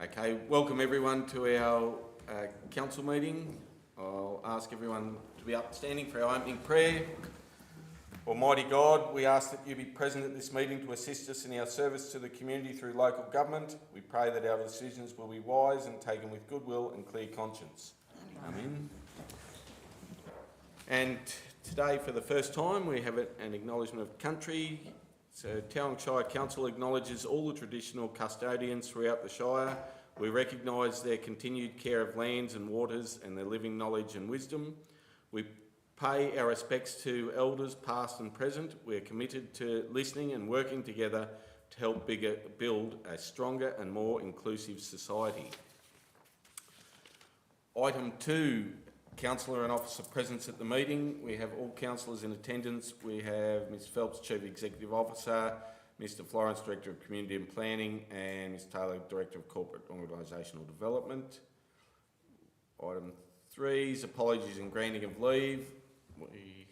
Okay, welcome everyone to our council meeting. I'll ask everyone to be upstanding for our opening prayer. Almighty God, we ask that you be present at this meeting to assist us in our service to the community through local government. We pray that our decisions will be wise and taken with goodwill and clear conscience. Amen. And today, for the first time, we have an acknowledgement of country. So Tauranga Shire Council acknowledges all the traditional custodians throughout the Shire. We recognise their continued care of lands and waters and their living knowledge and wisdom. We pay our respects to elders past and present. We are committed to listening and working together to help build a stronger and more inclusive society. Item 2, Councillor and Officer presence at the meeting. We have all councillors in attendance. We have Ms Phelps, Chief Executive Officer, Mr Florence, Director of Community and Planning, and Ms Taylor, Director of Corporate Organisational Development. Item 3 is apologies and granting of leave. We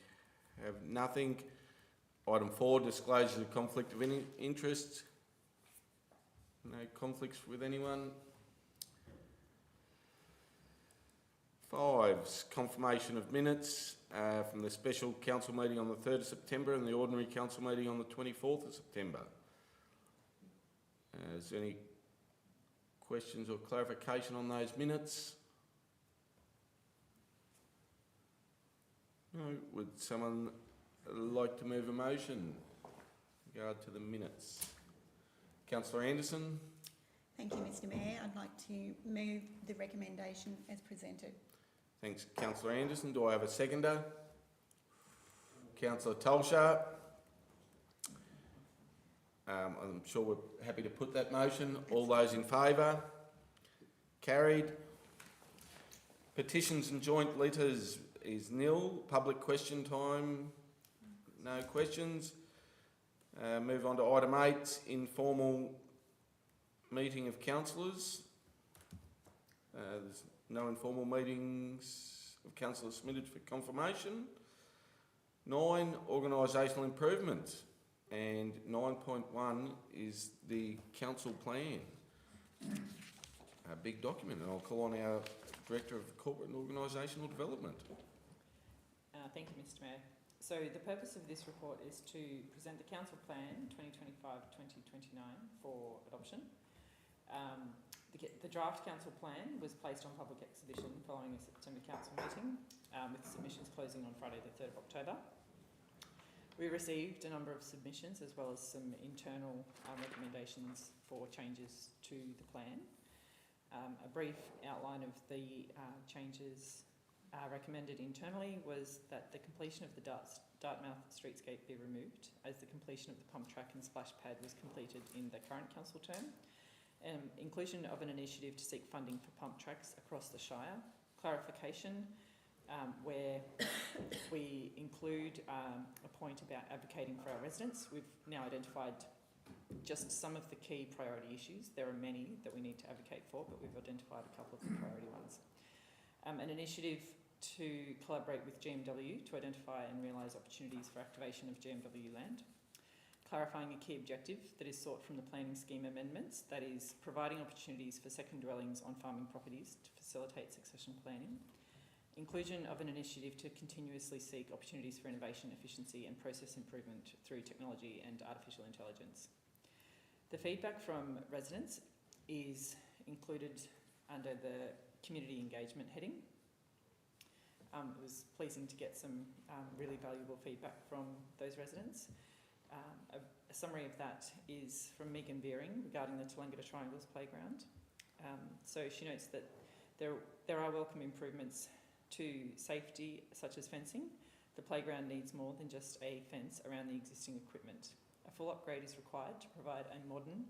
have nothing. Item 4, disclosure of conflict of interest. No conflicts with anyone. 5, confirmation of minutes from the special council meeting on the 3rd of September and the ordinary council meeting on the 24th of September. Is there any questions or clarification on those minutes? No. Would someone like to move a motion in regard to the minutes? Councillor Anderson. Thank you, Mr Mayor. I'd like to move the recommendation as presented. Thanks, Councillor Anderson. Do I have a seconder? Councillor Tolsha. I'm sure we're happy to put that motion. All those in favour? Carried. Petitions and joint letters is nil. Public question time, no questions. Move on to item 8, informal meeting of councillors. There's no informal meetings of councillors submitted for confirmation. 9, organisational improvement, and 9.1 is the council plan. A big document, and I'll call on our Director of Corporate and Organisational Development. Thank you, Mr Mayor. So the purpose of this report is to present the Council Plan 2025-2029 for adoption. The draft Council Plan was placed on public exhibition following a September Council meeting, with submissions closing on Friday the 3rd of October. We received a number of submissions as well as some internal recommendations for changes to the plan. A brief outline of the changes recommended internally was that the completion of the Dartmouth streetscape be removed, as the completion of the pump track and splash pad was completed in the current council term. Inclusion of an initiative to seek funding for pump tracks across the Shire. Clarification where we include a point about advocating for our residents. We've now identified just some of the key priority issues. There are many that we need to advocate for, but we've identified a couple of the priority ones. An initiative to collaborate with GMW to identify and realise opportunities for activation of GMW land. Clarifying a key objective that is sought from the planning scheme amendments, that is providing opportunities for second dwellings on farming properties to facilitate succession planning. Inclusion of an initiative to continuously seek opportunities for innovation, efficiency and process improvement through technology and artificial intelligence. The feedback from residents is included under the community engagement heading. It was pleasing to get some really valuable feedback from those residents. A summary of that is from Megan Beering regarding the Tallangatta Triangles playground. So she notes that there are welcome improvements to safety, such as fencing. The playground needs more than just a fence around the existing equipment. A full upgrade is required to provide a modern,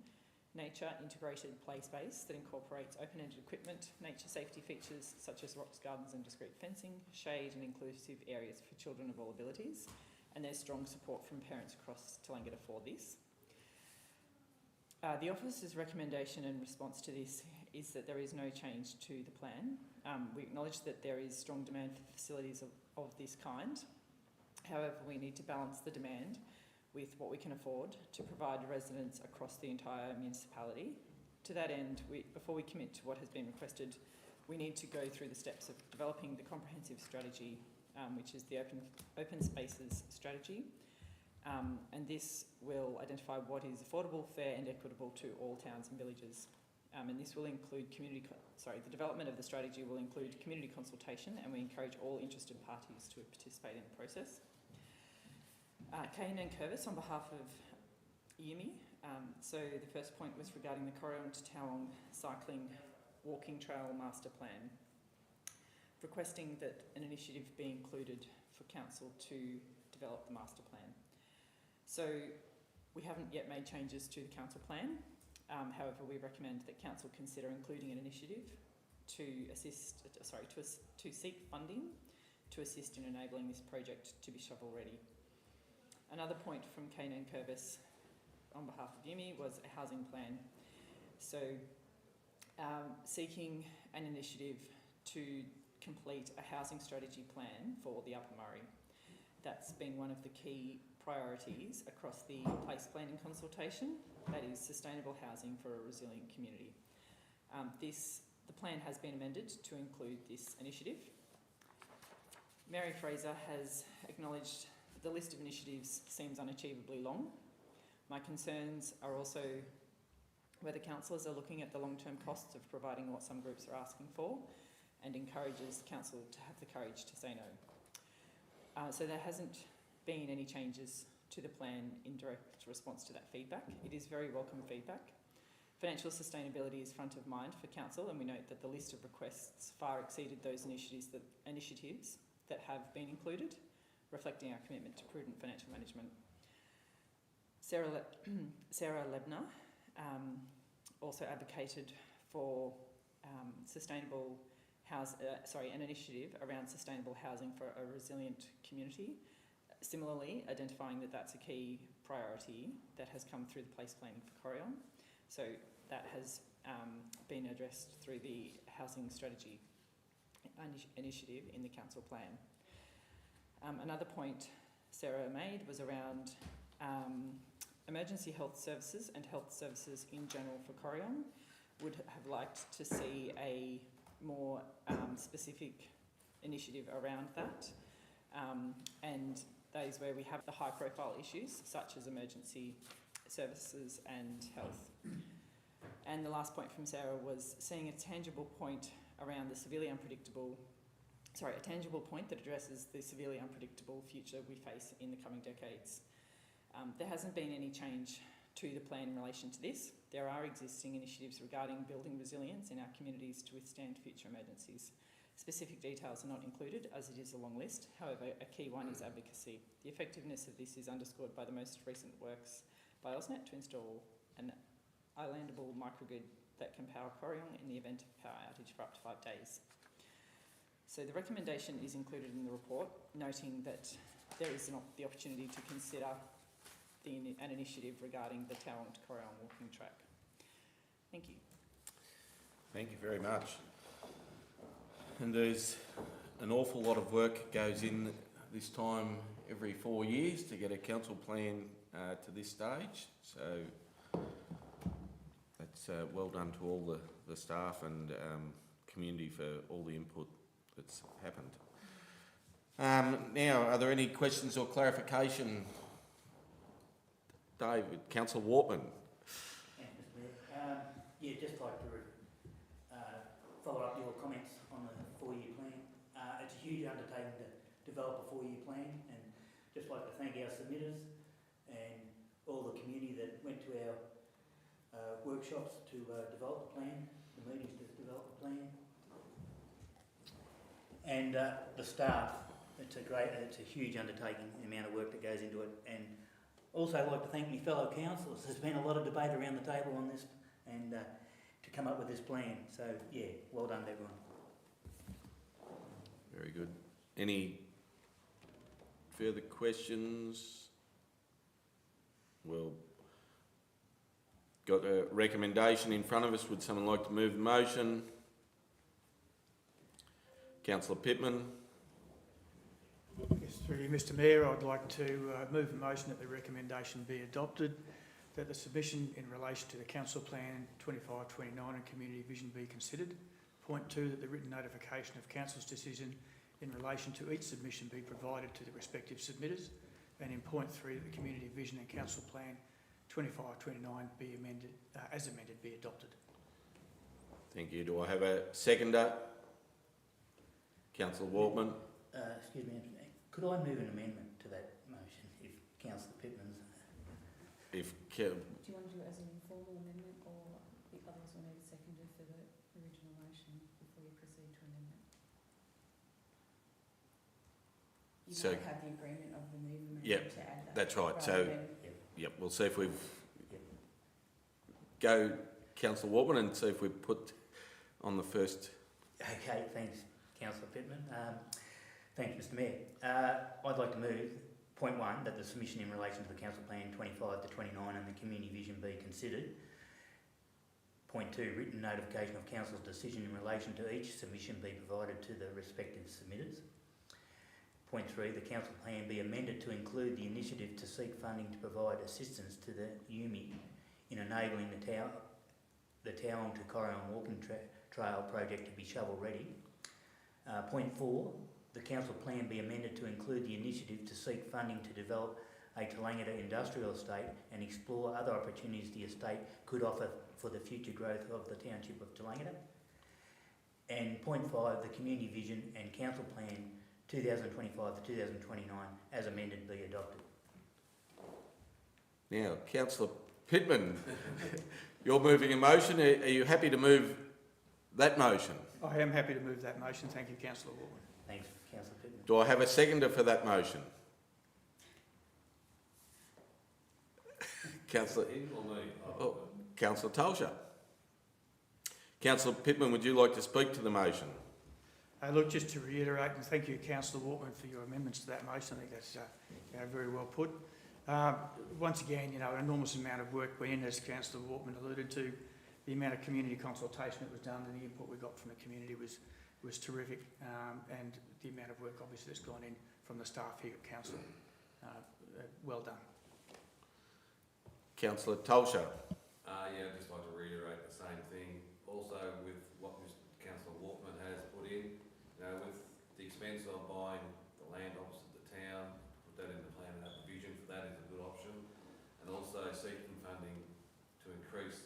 nature-integrated play space that incorporates open-ended equipment, nature safety features such as rocks, gardens and discrete fencing, shade and inclusive areas for children of all abilities. And there's strong support from parents across Tallangatta for this. The Office's recommendation in response to this is that there is no change to the plan. We acknowledge that there is strong demand for facilities of this kind. However, we need to balance the demand with what we can afford to provide residents across the entire municipality. to that end, before we commit to what has been requested, we need to go through the steps of developing the comprehensive strategy, which is the open spaces strategy. And this will identify what is affordable, fair and equitable to all towns and villages. And this will include the development of the strategy will include community consultation, and we encourage all interested parties to participate in the process. Kane and Curvis on behalf of YIMI. So the first point was regarding the Corryong to Towong cycling walking trail master plan, requesting that an initiative be included for council to develop the master plan. So we haven't yet made changes to the council plan. However, we recommend that council consider including an initiative to seek funding to assist in enabling this project to be shovel ready. Another point from Kane and Curvis on behalf of YIMI was a housing plan. So seeking an initiative to complete a housing strategy plan for the Upper Murray. That's been one of the key priorities across the place planning consultation, that is sustainable housing for a resilient community. The plan has been amended to include this initiative. Mary Fraser has acknowledged that the list of initiatives seems unachievably long. My concerns are also whether councillors are looking at the long-term costs of providing what some groups are asking for, and encourages council to have the courage to say no. So there hasn't been any changes to the plan in direct response to that feedback. It is very welcome feedback. Financial sustainability is front of mind for council, and we note that the list of requests far exceeded those initiatives that have been included, reflecting our commitment to prudent financial management. Sarah Lebner also advocated for an initiative around sustainable housing for a resilient community. Similarly, identifying that that's a key priority that has come through the place planning for Corryong. So that has been addressed through the housing strategy initiative in the council plan. Another point Sarah made was around emergency health services and health services in general for Corryong. Would have liked to see a more specific initiative around that, and that is where we have the high profile issues such as emergency services and health. And the last point from Sarah was seeing a tangible point around the a tangible point that addresses the severely unpredictable future we face in the coming decades. There hasn't been any change to the plan in relation to this. There are existing initiatives regarding building resilience in our communities to withstand future emergencies. Specific details are not included as it is a long list. However, a key one is advocacy. The effectiveness of this is underscored by the most recent works by AusNet to install an islandable microgrid that can power Corryong in the event of power outage for up to 5 days. So the recommendation is included in the report, noting that there is the opportunity to consider an initiative regarding the Towong to Corryong walking track. Thank you. Thank you very much. And there's an awful lot of work goes in this time every 4 years to get a council plan to this stage. So that's well done to all the staff and community for all the input that's happened. Now, are there any questions or clarification? David, Councillor Wortman. Thanks, Mr. Mayor. Just like to follow up your comments on the 4-year plan. It's a huge undertaking to develop a 4-year plan, and just like to thank our submitters and all the community that went to our workshops to develop the plan, the meetings to develop the plan, and the staff. It's a huge undertaking, the amount of work that goes into it. And also I'd like to thank my fellow councillors. There's been a lot of debate around the table on this, and to come up with this plan. So yeah, well done to everyone. Very good. Any further questions? Well, got a recommendation in front of us. Would someone like to move the motion? Councillor Pittman. Yes, through you, Mr. Mayor, I'd like to move the motion that the recommendation be adopted. that the submission in relation to the Council Plan 25-29 and Community Vision be considered. Point 2, that the written notification of Council's decision in relation to each submission be provided to the respective submitters. And in point 3, that the Community Vision and Council Plan 25-29 be amended, as amended, be adopted. Thank you. Do I have a seconder? Councillor Waltman. Excuse me, could I move an amendment to that motion if Councillor Pittman's... If Do you want to do it as an informal amendment, or the others will need a seconder for the original motion before you proceed to amendment? You So- might have the agreement of the move amendment Yep, to add that. that's right. rather So, than- yep, we'll see if we've... Go, Councillor Waltman, and see if we put on the first... Okay, thanks, Councillor Pittman. Thanks, Mr Mayor. I'd like to move point 1, that the submission in relation to the Council Plan 25-29 and the Community Vision be considered. Point 2, written notification of Council's decision in relation to each submission be provided to the respective submitters. Point 3, the Council Plan be amended to include the initiative to seek funding to provide assistance to the UMI in enabling the Town to Corrion Walking Trail project to be shovel ready. Point 4, the Council Plan be amended to include the initiative to seek funding to develop a Tolangata industrial estate and explore other opportunities the estate could offer for the future growth of the township of Tolangata. And point 5, the Community Vision and Council Plan 2025 to 2029 as amended be adopted. Now, Councillor Pittman, you're moving a motion. Are you happy to move that motion? I am happy to move that motion. Thank you, Councillor Waltman. Thanks, Councillor Pittman. Do I have a seconder for that motion? Councillor... Oh, Councillor Tolsha. Councillor Pittman, would you like to speak to the motion? Look, just to reiterate, and thank you, Councillor Waltman, for your amendments to that motion. I think that's very well put. Once again, an enormous amount of work went in, as Councillor Waltman alluded to. The amount of community consultation that was done and the input we got from the community was terrific, and the amount of work obviously that's gone in from the staff here at Council. Well done. Councillor Tolsha. Yeah, I'd just like to reiterate the same thing. Also, with what Councillor Waltman has put in, with the expense of buying the land opposite the town, put that in the plan and have a vision for that is a good option. And also seeking funding to increase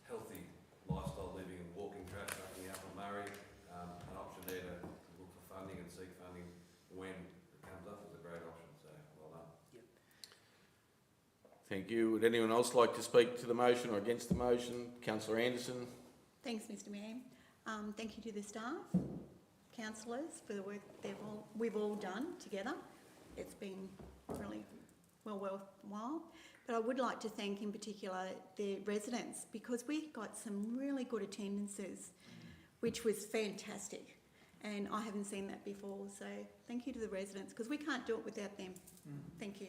healthy lifestyle living and walking traffic up in the Upper Murray. An option there to look for funding and seek funding when it comes up is a great option. So, well done. Thank you. Would anyone else like to speak to the motion or against the motion? Councillor Anderson. Thanks, Mr Mayor. Thank you to the staff, councillors, for the work we've all done together. It's been really worthwhile. But I would like to thank in particular the residents, because we got some really good attendances, which was fantastic. And I haven't seen that before, so thank you to the residents, because we can't do it without them. Thank you.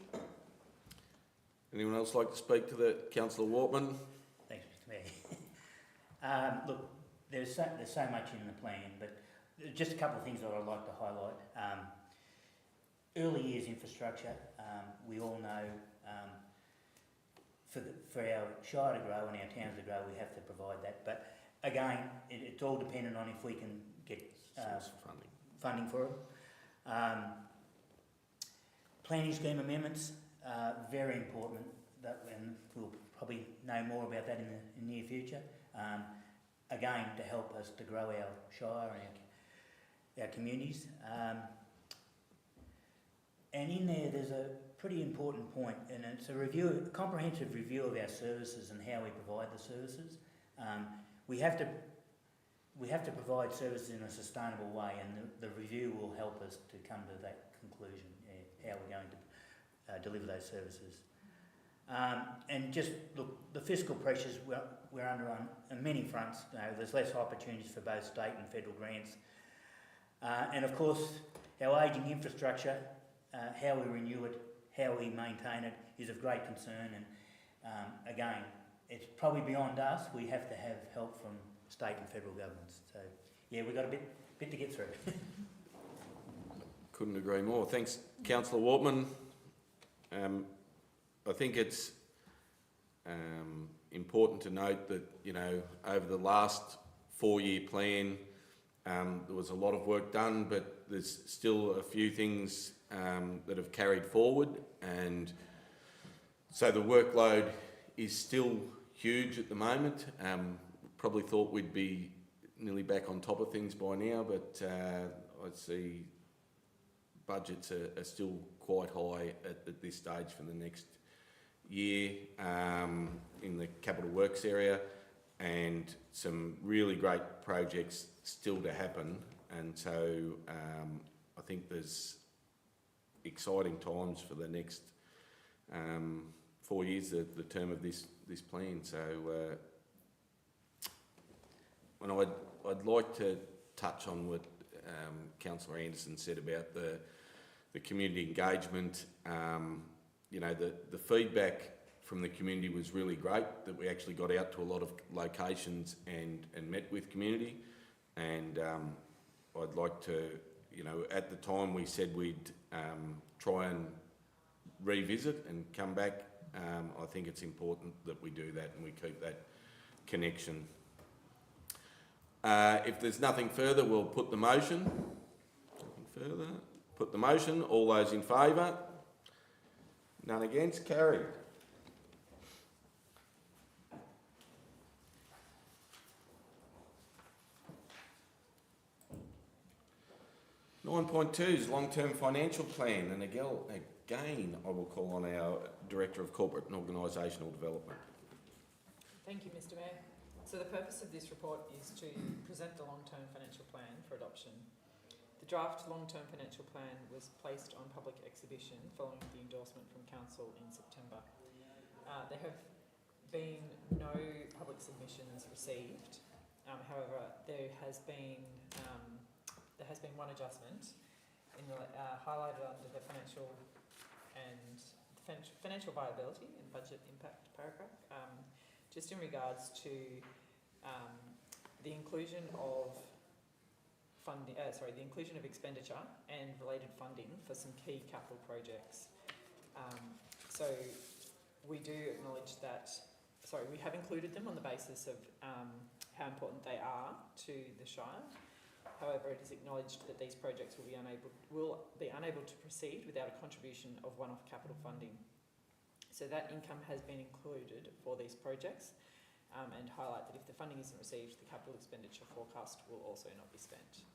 Anyone else like to speak to the Councillor Waltman? Thanks, Mr Mayor. Look, there's so much in the plan, but just a couple of things that I'd like to highlight. Early years infrastructure, we all know for our shire to grow and our towns to grow, we have to provide that. But again, it's all dependent on if we can get funding for it. Planning scheme amendments, very important, and we'll probably know more about that in the near future. Again, to help us to grow our shire and our communities. And in there's a pretty important point, and it's a comprehensive review of our services and how we provide the services. We have to provide services in a sustainable way, and the review will help us to come to that conclusion, how we're going to deliver those services. And just look, the fiscal pressures we're under on many fronts. There's less opportunities for both state and federal grants. And of course, our ageing infrastructure, how we renew it, how we maintain it is of great concern. And again, it's probably beyond us. We have to have help from state and federal governments. So yeah, we've got a bit to get through. Couldn't agree more. Thanks, Councillor Waltman. I think it's important to note that, you know, over the last 4-year plan, there was a lot of work done, but there's still a few things that have carried forward, and so the workload is still huge at the moment. Probably thought we'd be nearly back on top of things by now, but I'd see budgets are still quite high at this stage for the next year in the capital works area, and some really great projects still to happen. And so I think there's exciting times for the next 4 years, the term of this plan. So and I'd like to touch on what Councillor Anderson said about the community engagement. You know, the feedback from the community was really great, that we actually got out to a lot of locations and met with community. And I'd like to, you know, at the time we said we'd try and revisit and come back. I think it's important that we do that and we keep that connection. If there's nothing further, we'll put the motion. Nothing further. Put the motion. All those in favour? None against? Carried. .2 is long-term financial plan, and again I will call on our Director of Corporate and Organisational Development. Thank you, Mr. Mayor. So the purpose of this report is to present the long-term financial plan for adoption. The draft long-term financial plan was placed on public exhibition following the endorsement from Council in September. There have been no public submissions received. However, there has been one adjustment in the, highlighted under the financial viability and budget impact paragraph, just in regards to the inclusion of funding, the inclusion of expenditure and related funding for some key capital projects. So we do acknowledge that, we have included them on the basis of how important they are to the Shire. However, it is acknowledged that these projects will be unable to proceed without a contribution of one-off capital funding. So that income has been included for these projects, and highlight that if the funding isn't received, the capital expenditure forecast will also not be spent.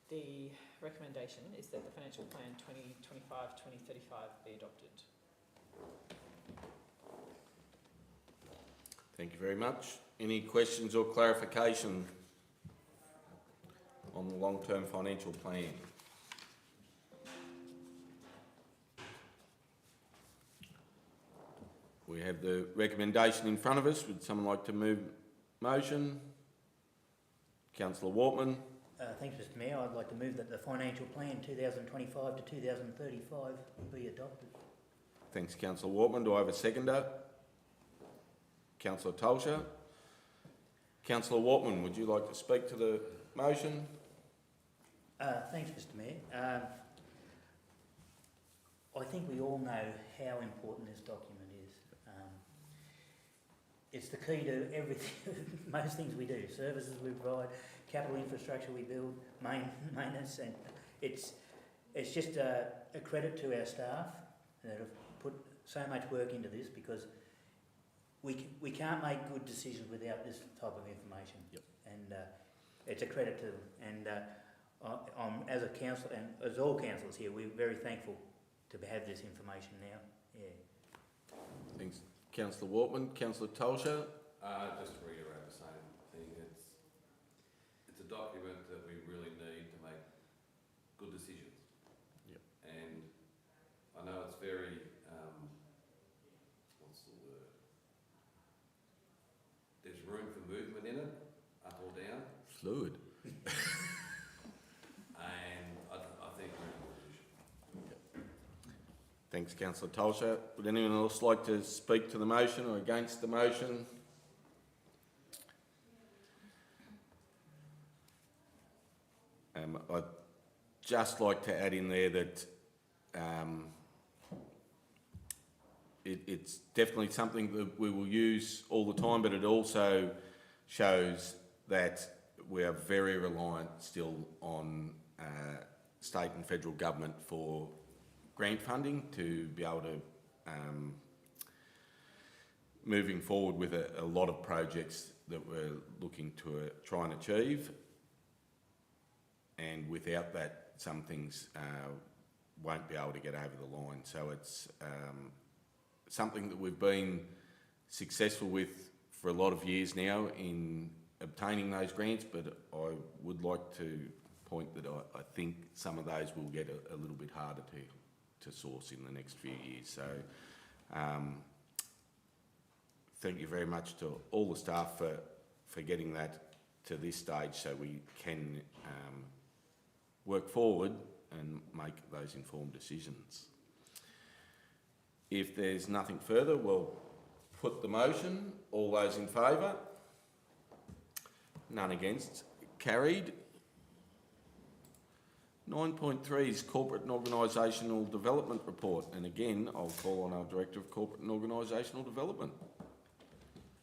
The recommendation is that the financial plan 2025-2035 be adopted. Thank you very much. Any questions or clarification on the long-term financial plan? We have the recommendation in front of us. Would someone like to move motion? Councillor Wortman. Thanks, Mr. Mayor. I'd like to move that the financial plan 2025 to 2035 be adopted. Thanks, Councillor Wortman. Do I have a seconder? Councillor Tolsha. Councillor Wortman, would you like to speak to the motion? Thanks, Mr. Mayor. I think we all know how important this document is. It's the key to everything, most things we do, services we provide, capital infrastructure we build, maintenance, and it's just a credit to our staff that have put so much work into this, because we can't make good decisions without this type of information. Yep. And it's a credit to them. And as a council, and as all councillors here, we're very thankful to have this information now. Yeah. Thanks, Councillor Wortman. Councillor Tolsha. Just to reiterate the same thing, it's a document that we really need to make good decisions. Yep. And I know it's very, what's the word? There's room for movement in it, up or down. Fluid. Thanks, Councillor Tolsha. Would anyone else like to speak to the motion or against the motion? I'd just like to add in there that it's definitely something that we will use all the time, but it also shows that we are very reliant still on state and federal government for grant funding to be able to moving forward with a lot of projects that we're looking to try and achieve. And without that, some things won't be able to get over the line. So it's something that we've been successful with for a lot of years now in obtaining those grants, but I would like to point that I think some of those will get a little bit harder to source in the next few years. So thank you very much to all the staff for getting that to this stage so we can work forward and make those informed decisions. If there's nothing further, we'll put the motion. All those in favour? None against. Carried. 9.3 is Corporate and Organisational Development Report. And again, I'll call on our Director of Corporate and Organisational Development.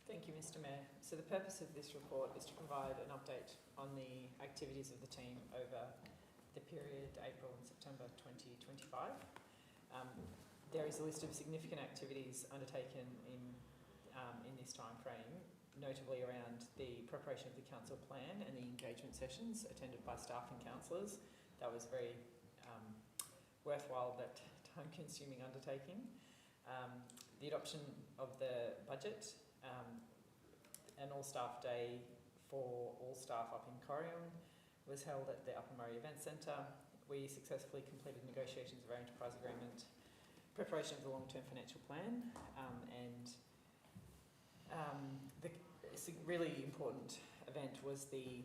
Thank you, Mr. Mayor. So the purpose of this report is to provide an update on the activities of the team over the period April and September 2025. There is a list of significant activities undertaken in this time frame, notably around the preparation of the council plan and the engagement sessions attended by staff and councillors. That was very worthwhile but time-consuming undertaking. The adoption of the budget, an all-staff day for all staff up in Corrion was held at the Upper Murray Event Centre. We successfully completed negotiations of our enterprise agreement, preparation of the long-term financial plan, and the really important event was the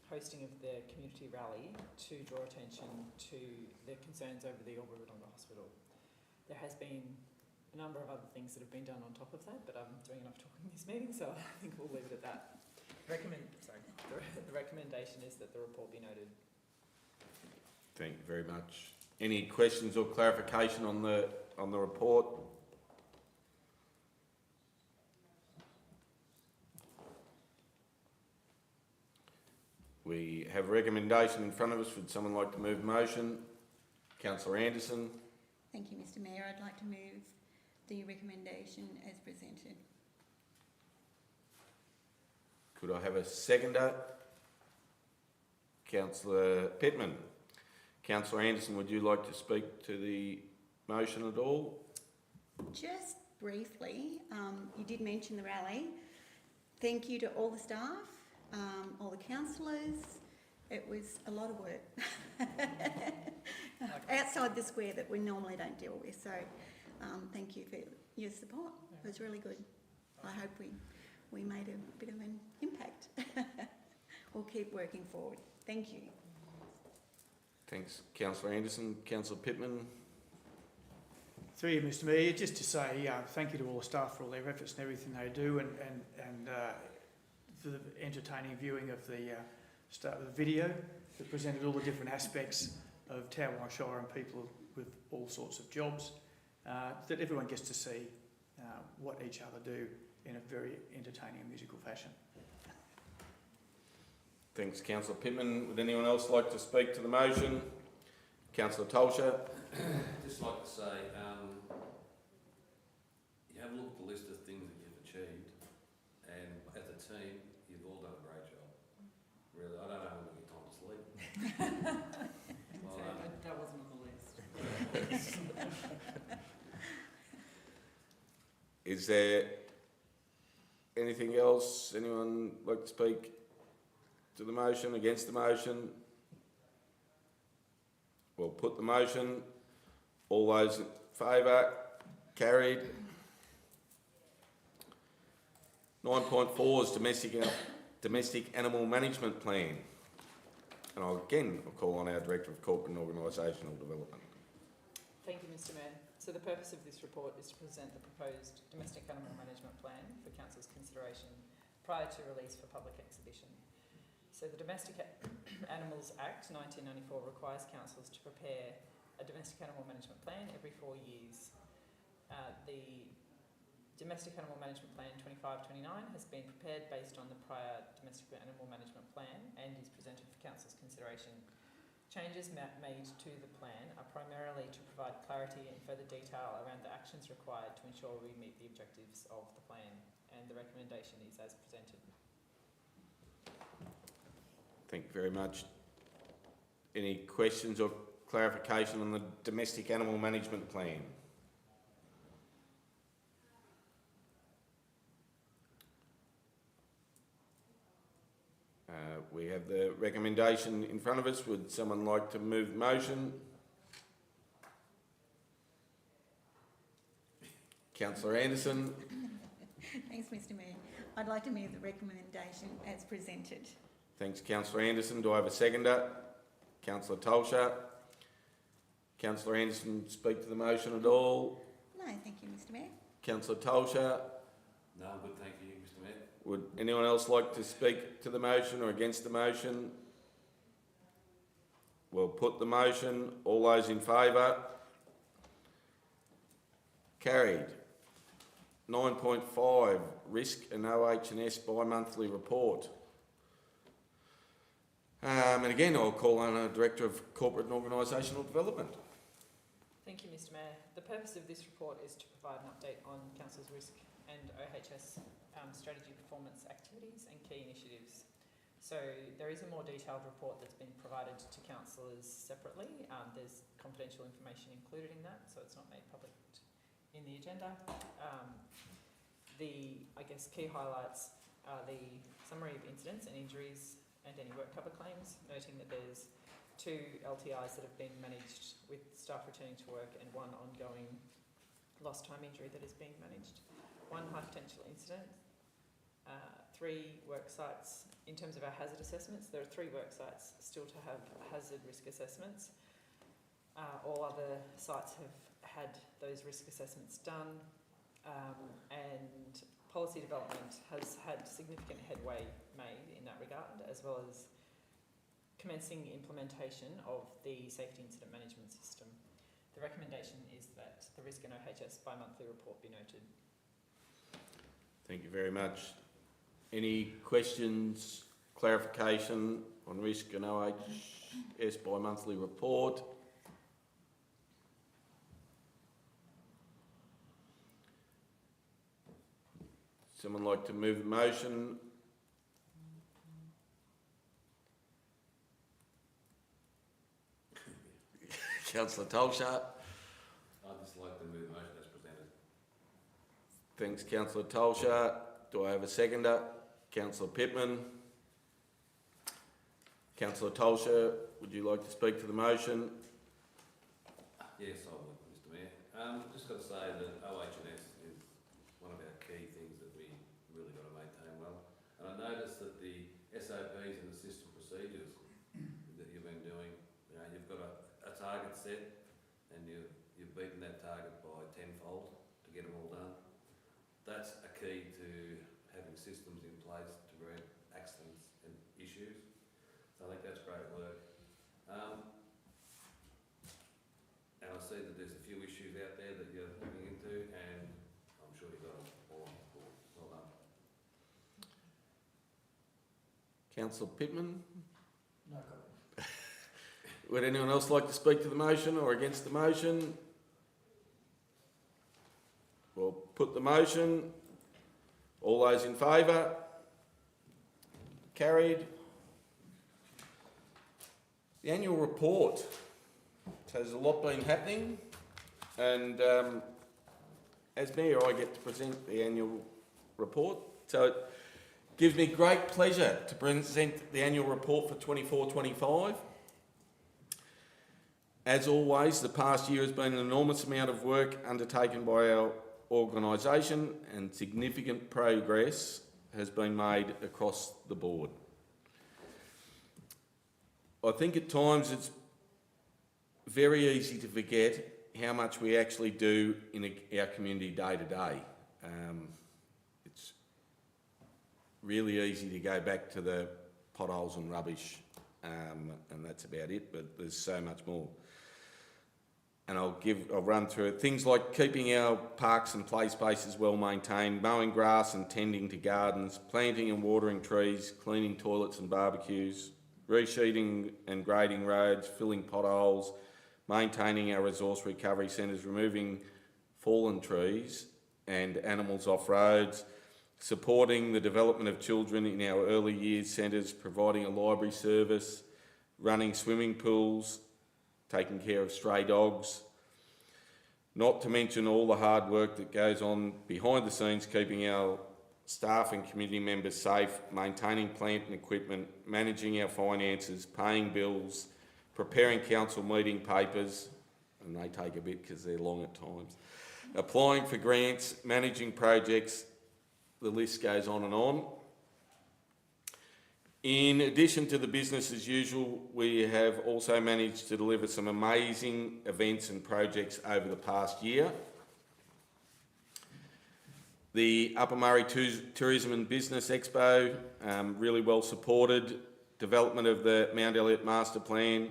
hosting of the community rally to draw attention to the concerns over the Albury-Wodonga Hospital. There has been a number of other things that have been done on top of that, but I'm doing enough talking in this meeting, so I think we'll leave it at that. The recommendation is that the report be noted. Thank you very much. Any questions or clarification on the report? We have a recommendation in front of us. Would someone like to move motion? Councillor Anderson. Thank you, Mr. Mayor. I'd like to move the recommendation as presented. Could I have a seconder? Councillor Pittman. Councillor Anderson, would you like to speak to the motion at all? Just briefly, you did mention the rally. Thank you to all the staff, all the councillors. It was a lot of work outside the square that we normally don't deal with. So thank you for your support. It was really good. I hope we made a bit of an impact. We'll keep working forward. Thank you. Thanks, Councillor Anderson. Councillor Pittman. Through you, Mr. Mayor, just to say thank you to all the staff for all their efforts and everything they do, and for the entertaining viewing of the video that presented all the different aspects of Tarrawonga Shire and people with all sorts of jobs, that everyone gets to see what each other do in a very entertaining and musical fashion. Thanks, Councillor Pittman. Would anyone else like to speak to the motion? Councillor Tolsha. Just like to say, you have a look at the list of things that you've achieved, and as a team, you've all done a great job. Really, I don't know how many time to sleep. Well, that wasn't on the list. Is there anything else? Anyone like to speak to the motion, against the motion? We'll put the motion. All those in favour? Carried. 9.4 is Domestic Animal Management Plan. And I'll call on our Director of Corporate and Organisational Development. Thank you, Mr. Mayor. So the purpose of this report is to present the proposed Domestic Animal Management Plan for Council's consideration prior to release for public exhibition. So the Domestic Animals Act 1994 requires councils to prepare a domestic animal management plan every 4 years. The Domestic Animal Management Plan 25-29 has been prepared based on the prior Domestic Animal Management Plan and is presented for Council's consideration. Changes made to the plan are primarily to provide clarity and further detail around the actions required to ensure we meet the objectives of the plan, and the recommendation is as presented. Thank you very much. Any questions or clarification on the Domestic Animal Management Plan? We have the recommendation in front of us. Would someone like to move the motion? Councillor Anderson. Thanks, Mr Mayor. I'd like to move the recommendation as presented. Thanks, Councillor Anderson. Do I have a seconder? Councillor Tolsha. Councillor Anderson, speak to the motion at all? No, thank you, Mr Mayor. Councillor Tolsha. No, I'm good, thank you, Mr Mayor. Would anyone else like to speak to the motion or against the motion? We'll put the motion. All those in favour? Carried. 9.5, Risk and OH&S bi-monthly report. And again, I'll call on our Director of Corporate and Organisational Development. Thank you, Mr Mayor. The purpose of this report is to provide an update on Council's risk and OHS strategy performance activities and key initiatives. So there is a more detailed report that's been provided to councillors separately. There's confidential information included in that, so it's not made public in the agenda. I guess, key highlights are the summary of incidents and injuries and any work cover claims, noting that there's 2 LTIs that have been managed with staff returning to work and 1 ongoing lost time injury that is being managed. 1 high potential incident, 3 work sites. In terms of our hazard assessments, there are 3 work sites still to have hazard risk assessments. All other sites have had those risk assessments done, and policy development has had significant headway made in that regard, as well as commencing implementation of the safety incident management system. The recommendation is that the Risk and OHS bi-monthly report be noted. Thank you very much. Any questions, clarification on Risk and OHS bi-monthly report? Someone like to move the motion? Councillor Tolsha. I'd just like to move the motion as presented. Thanks, Councillor Tolsha. Do I have a seconder? Councillor Pittman. Councillor Tolsha, would you like to speak to the motion? Yes, I would, Mr Mayor. Just got to say that OH&S is one of our key things that we really got to maintain well. And I noticed that the SOPs and the system procedures that you've been doing, you've got a target set and you've beaten that target by 10-fold to get them all done. That's a key to having systems in place to prevent accidents and issues. So I think that's great work. And I see that there's a few issues out there that you're looking into, and I'm sure you've got them all on board. Well done. Councillor Pittman. No comment. Would anyone else like to speak to the motion or against the motion? We'll put the motion. All those in favour? Carried. The annual report. So there's a lot been happening, and as Mayor I get to present the annual report. So it gives me great pleasure to present the annual report for 24-25. As always, the past year has been an enormous amount of work undertaken by our organisation, and significant progress has been made across the board. I think at times it's very easy to forget how much we actually do in our community day to day. It's really easy to go back to the potholes and rubbish, and that's about it, but there's so much more. and I'll run through it. Things like keeping our parks and play spaces well maintained, mowing grass and tending to gardens, planting and watering trees, cleaning toilets and barbecues, resheeting and grading roads, filling potholes, maintaining our resource recovery centres, removing fallen trees and animals off roads, supporting the development of children in our early years centres, providing a library service, running swimming pools, taking care of stray dogs, not to mention all the hard work that goes on behind the scenes, keeping our staff and community members safe, maintaining plant and equipment, managing our finances, paying bills, preparing council meeting papers, and they take a bit because they're long at times, applying for grants, managing projects, the list goes on and on. In addition to the business as usual, we have also managed to deliver some amazing events and projects over the past year. The Upper Murray Tourism and Business Expo, really well supported. Development of the Mount Elliott Master Plan,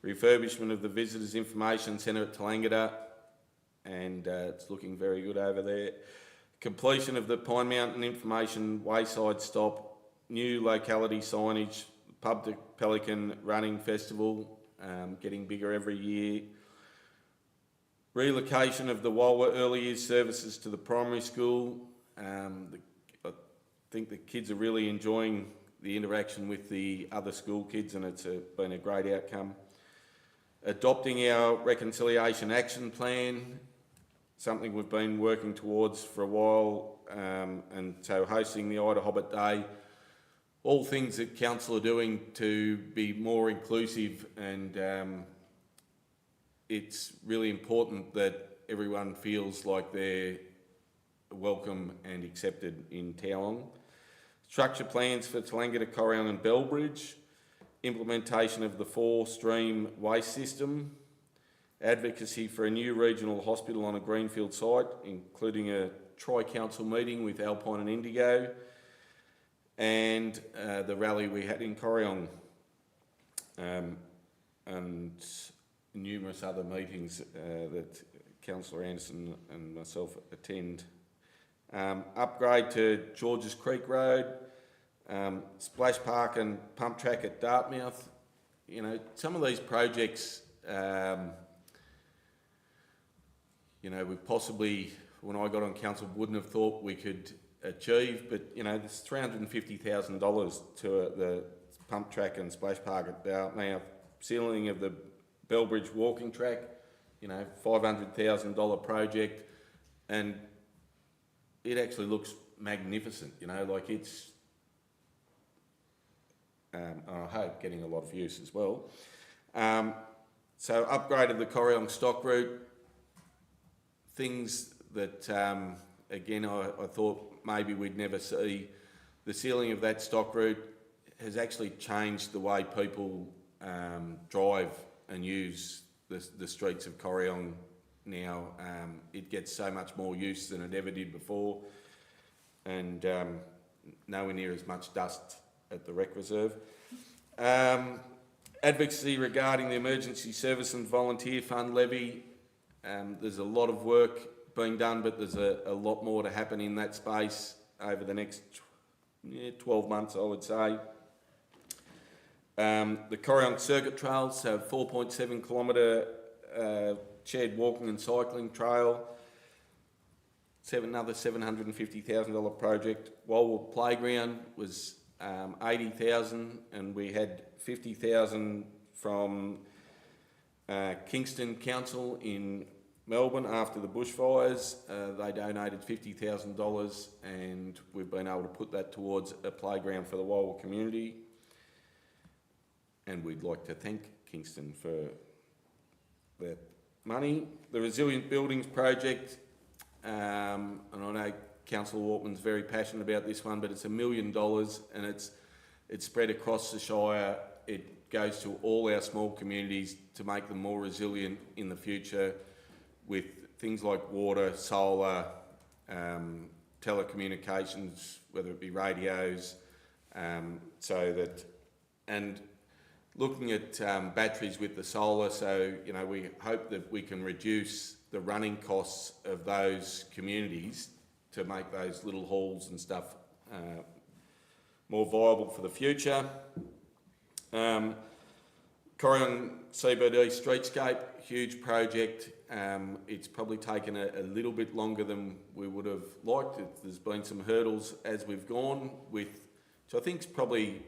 refurbishment of the Visitors Information Centre at Tallangatta, and it's looking very good over there. Completion of the Pine Mountain Information Wayside Stop, new locality signage, Pub to Pelican Running Festival, getting bigger every year. Relocation of the Walwa Early Years Services to the primary school. I think the kids are really enjoying the interaction with the other school kids, and it's been a great outcome. Adopting our Reconciliation Action Plan, something we've been working towards for a while, and so hosting the Ida Hobbit Day. All things that council are doing to be more inclusive, and it's really important that everyone feels like they're welcome and accepted in Towong. Structure plans for Tallangatta, Corryong and Bellbridge. Implementation of the 4-stream waste system. Advocacy for a new regional hospital on a greenfield site, including a tri-council meeting with Alpine and Indigo, and the rally we had in Corryong, and numerous other meetings that Councillor Anderson and myself attend. Upgrade to Georges Creek Road, splash park and pump track at Dartmouth. You know, some of these projects, you know, we possibly, when I got on council, wouldn't have thought we could achieve, but you know, there's $350,000 to the pump track and splash park at Dartmouth. Sealing of the Bellbridge walking track, you know, $500,000 project, and it actually looks magnificent, you know, like it's, I hope getting a lot of use as well. So upgraded the Corryong stock route, things that, again, I thought maybe we'd never see. The sealing of that stock route has actually changed the way people drive and use the streets of Corryong now. It gets so much more use than it ever did before, and nowhere near as much dust at the rec reserve. Advocacy regarding the Emergency Service and Volunteer Fund levy. There's a lot of work being done, but there's a lot more to happen in that space over the next 12 months, I would say. The Corryong Circuit Trails, so 4.7 kilometre shared walking and cycling trail. Another $750,000 project. Walwa Playground was $80,000, and we had $50,000 from Kingston Council in Melbourne after the bushfires. They donated $50,000, and we've been able to put that towards a playground for the Walwa community. And we'd like to thank Kingston for that money. The Resilient Buildings Project, and I know Councillor Wortman's very passionate about this one, but it's $1 million, and it's spread across the Shire. It goes to all our small communities to make them more resilient in the future, with things like water, solar, telecommunications, whether it be radios, so that, and looking at batteries with the solar, so we hope that we can reduce the running costs of those communities to make those little halls and stuff more viable for the future. Corryong CBD streetscape, huge project. It's probably taken a little bit longer than we would have liked. There's been some hurdles as we've gone with, which I think is probably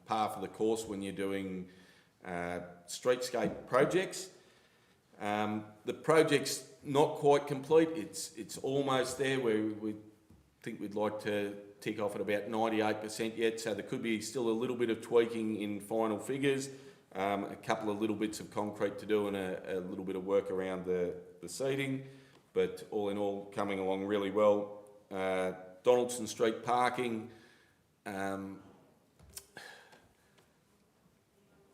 par for the course when you're doing streetscape projects. The project's not quite complete. It's almost there. We think we'd like to tick off at about 98% yet, so there could be still a little bit of tweaking in final figures, a couple of little bits of concrete to do and a little bit of work around the seating, but all in all coming along really well. Donaldson Street parking,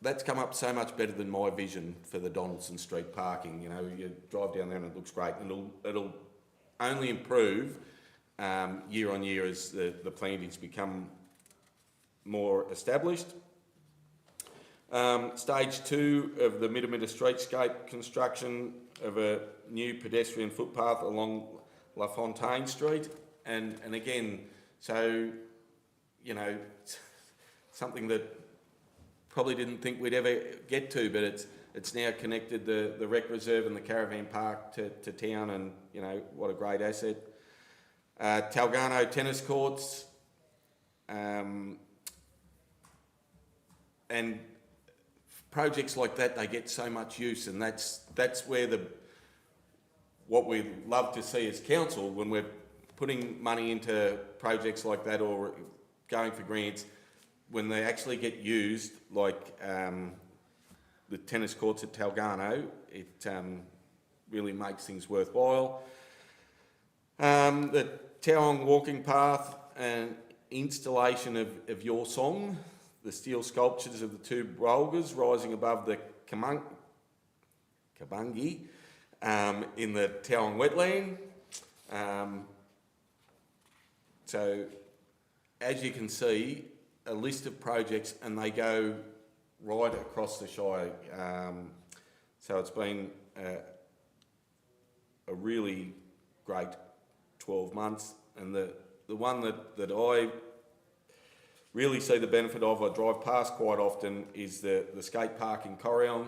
that's come up so much better than my vision for the Donaldson Street parking. You drive down there and it looks great, and it'll only improve year on year as the plantings become more established. Stage 2 of the Mitamita Streetscape construction of a new pedestrian footpath along La Fontaine Street, and again, so something that probably didn't think we'd ever get to, but it's now connected the rec reserve and the caravan park to town, and what a great asset. Talgarno tennis courts, and projects like that, they get so much use, and that's where what we love to see as council when we're putting money into projects like that or going for grants, when they actually get used, like the tennis courts at Talgarno, it really makes things worthwhile. The Tauranga walking path and installation of Your Song, the steel sculptures of the two Brolgas rising above the Kabungi in the Tauranga wetland. So, as you can see, a list of projects, and they go right across the Shire. So it's been a really great 12 months, and the one that I really see the benefit of, I drive past quite often, is the skate park in Corryong,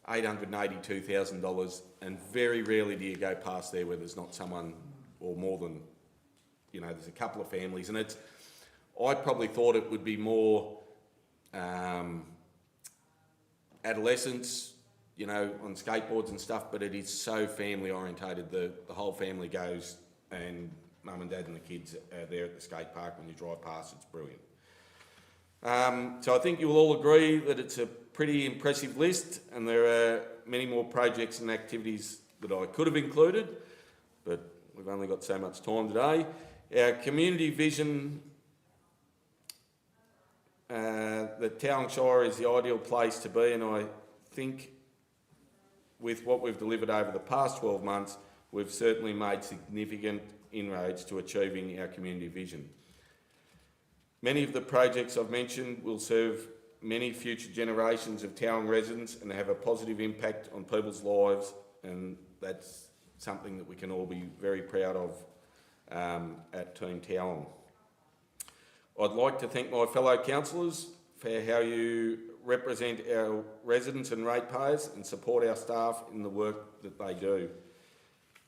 $882,000, and very rarely do you go past there where there's not someone, or more than, there's a couple of families, and I probably thought it would be more adolescents, on skateboards and stuff, but it is so family orientated. The whole family goes, and mum and dad and the kids are there at the skate park. When you drive past, it's brilliant. So I think you will all agree that it's a pretty impressive list, and there are many more projects and activities that I could have included, but we've only got so much time today. Our community vision, that Tauranga Shire is the ideal place to be, and I think with what we've delivered over the past 12 months, we've certainly made significant inroads to achieving our community vision. Many of the projects I've mentioned will serve many future generations of Tauranga residents and have a positive impact on people's lives, and that's something that we can all be very proud of at Team Tauranga. I'd like to thank my fellow councillors for how you represent our residents and ratepayers and support our staff in the work that they do.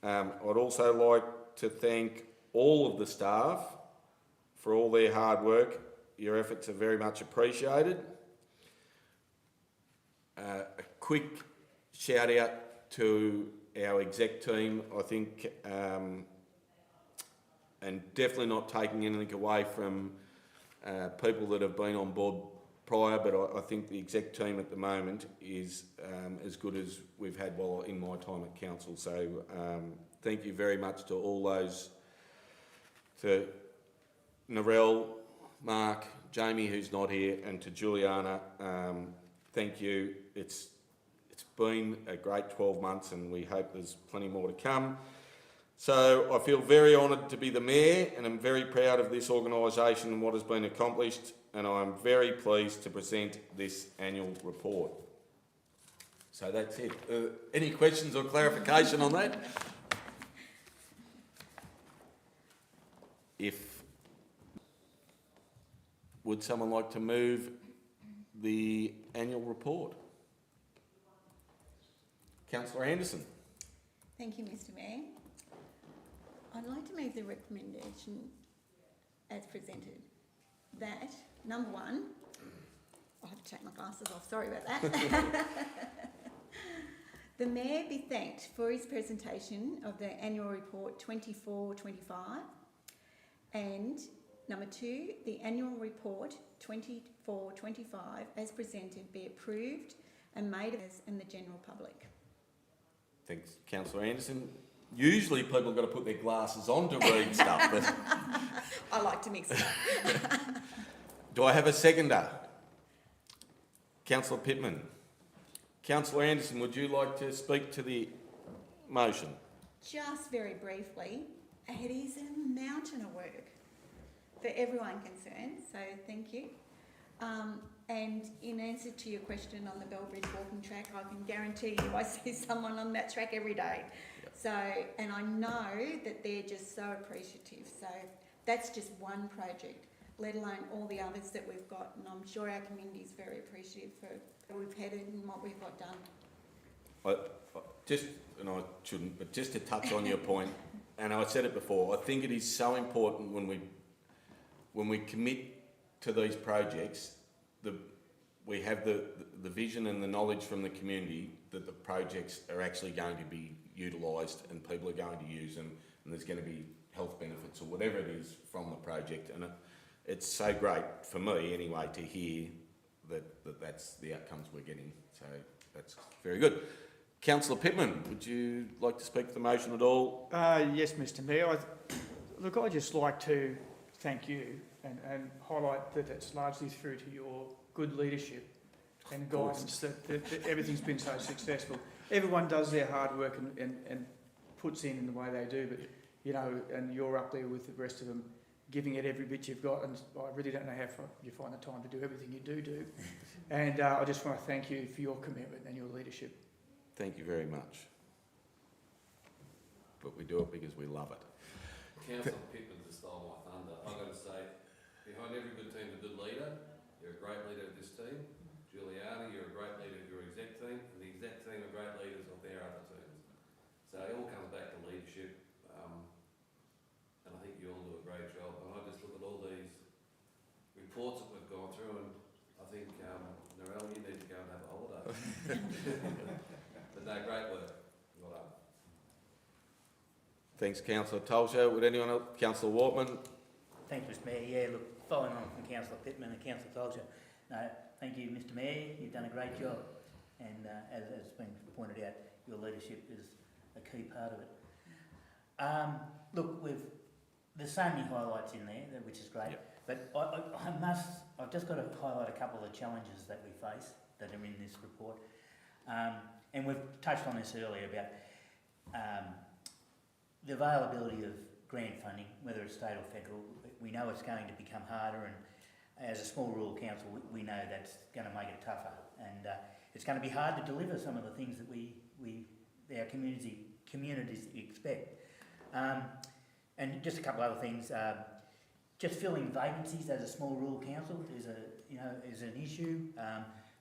I'd also like to thank all of the staff for all their hard work. Your efforts are very much appreciated. A quick shout out to our exec team, I think, and definitely not taking anything away from people that have been on board prior, but I think the exec team at the moment is as good as we've had while in my time at council. So thank you very much to all those, to Narelle, Mark, Jamie, who's not here, and to Juliana. Thank you. It's been a great 12 months, and we hope there's plenty more to come. So I feel very honoured to be the Mayor, and I'm very proud of this organisation and what has been accomplished. and I am very pleased to present this annual report. So that's it. Any questions or clarification on that? Would someone like to move the annual report? Councillor Anderson. Thank you, Mr Mayor. I'd like to make the recommendation as presented that, number one, I have to take my glasses off, sorry about that. The Mayor be thanked for his presentation of the annual report 24-25, and number two, the annual report 24-25 as presented be approved and made as in the general public. Thanks, Councillor Anderson. Usually people have got to put their glasses on to read stuff, but I like to mix it up. do I have a seconder? Councillor Pittman. Councillor Anderson, would you like to speak to the motion? Just very briefly, it is a mountain of work for everyone concerned, so thank you. And in answer to your question on the Bellbridge walking track, I can guarantee you I see someone on that track every day. Yep. So, and I know that they're just so appreciative. So that's just one project, let alone all the others that we've got. And I'm sure our community is very appreciative for where we've headed and what we've got done. And I shouldn't, but just to touch on your point, and I said it before, I think it is so important when we commit to these projects, we have the vision and the knowledge from the community that the projects are actually going to be utilised and people are going to use them, and there's going to be health benefits or whatever it is from the project. And it's so great for me anyway to hear that's the outcomes we're getting. So that's very good. Councillor Pittman, would you like to speak to the motion at all? Yes, Mr Mayor. Look, I'd just like to thank you and highlight that it's largely through to your good leadership and guidance that everything's been so successful. Everyone does their hard work and puts in the way they do, but you know, and you're up there with the rest of them, giving it every bit you've got, and I really don't know how you find the time to do everything you do. And I just want to thank you for your commitment and your leadership. Thank you very much. But we do it because we love it. Councillor Pittman to stole my thunder. I've got to say, behind every good team, a good leader. You're a great leader of this team. Giuliani, you're a great leader of your exec team, and the exec team are great leaders of their other teams. So it all comes back to leadership, and I think you all do a great job. And I just look at all these reports that we've gone through, and I think, Narelle, you need to go and have a holiday. But no, great work. Well done. Thanks, Councillor Tolsha. Would anyone else? Councillor Wortman. Thanks, Mr Mayor. Yeah, look, following on from Councillor Pittman and Councillor Tolsha, no, thank you, Mr Mayor. You've done a great job, and as has been pointed out, your leadership is a key part of it. Look, there's so many highlights in there, which is great. Yep. But I've just got to highlight a couple of the challenges that we face that are in this report. And we've touched on this earlier about the availability of grant funding, whether it's state or federal. We know it's going to become harder, and as a small rural council, we know that's going to make it tougher. And it's going to be hard to deliver some of the things that our communities expect. And just a couple other things. Just filling vacancies as a small rural council is an issue.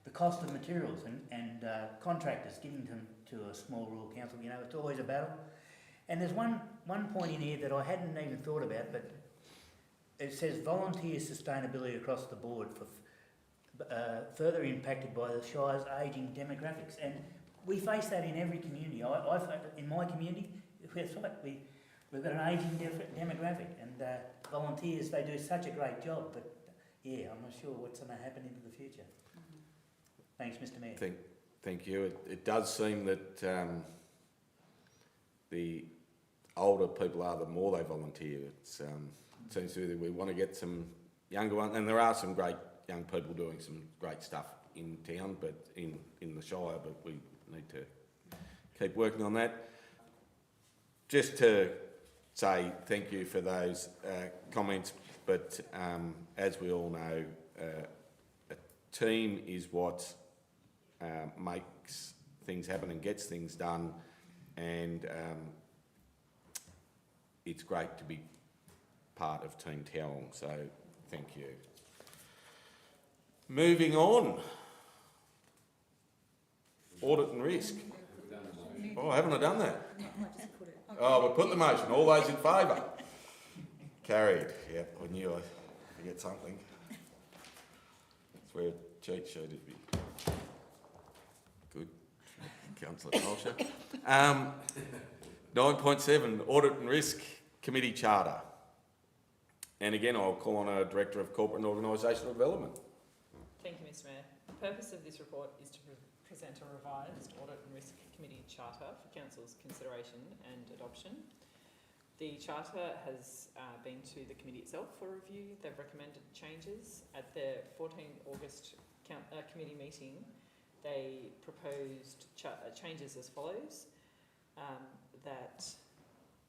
The cost of materials and contractors getting them to a small rural council, it's always a battle. And there's one point in here that I hadn't even thought about, but it says volunteer sustainability across the board for further impacted by the Shire's ageing demographics. And we face that in every community. In my community, that's right, we've got an ageing demographic, and volunteers, they do such a great job, but yeah, I'm not sure what's going to happen into the future. Thanks, Mr Mayor. Thank you. It does seem that the older people are, the more they volunteer. It seems to be that we want to get some younger ones, and there are some great young people doing some great stuff in town, but in the Shire, but we need to keep working on that. Just to say thank you for those comments, but as we all know, a team is what makes things happen and gets things done, and it's great to be part of Team Towong, so thank you. Moving on. Audit and risk. Oh, haven't I done that? I just put it. Oh, we put the motion. All those in favour? Carried. Yep, I knew I'd forget something. That's where a cheat sheet would be. Good. Councillor Colsher. 9.7, Audit and Risk Committee Charter. And again, I'll call on our Director of Corporate and Organisational Development. Thank you, Mr Mayor. The purpose of this report is to present a revised Audit and Risk Committee Charter for Council's consideration and adoption. The Charter has been to the committee itself for review. They've recommended changes. At their 14 August committee meeting, they proposed changes as follows. That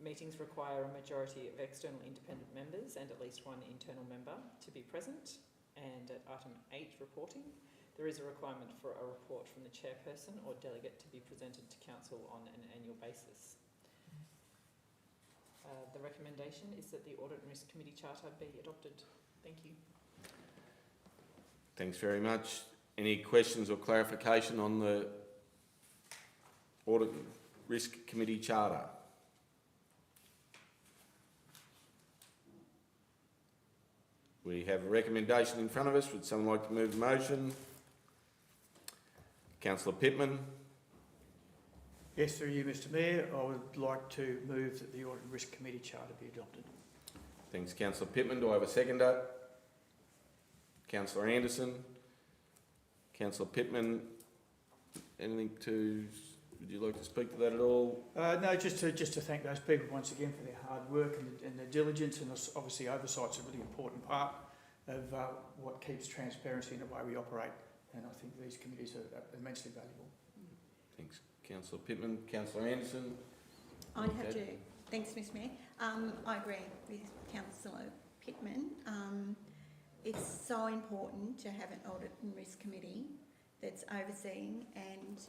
meetings require a majority of external independent members and at least one internal member to be present. And at item 8, reporting, there is a requirement for a report from the chairperson or delegate to be presented to council on an annual basis. The recommendation is that the Audit and Risk Committee Charter be adopted. Thank you. Thanks very much. Any questions or clarification on the Audit and Risk Committee Charter? We have a recommendation in front of us. Would someone like to move the motion? Councillor Pittman. Yes, through you, Mr Mayor, I would like to move that the Audit and Risk Committee Charter be adopted. Thanks, Councillor Pittman. Do I have a seconder? Councillor Anderson. Councillor Pittman, anything to... Would you like to speak to that at all? No, just to thank those people once again for their hard work and their diligence, and obviously oversight's a really important part of what keeps transparency in the way we operate, and I think these committees are immensely valuable. Thanks, Councillor Pittman. Councillor Anderson. I'd have Okay. to, thanks, Mr Mayor. I agree with Councillor Pittman. It's so important to have an Audit and Risk Committee that's overseeing and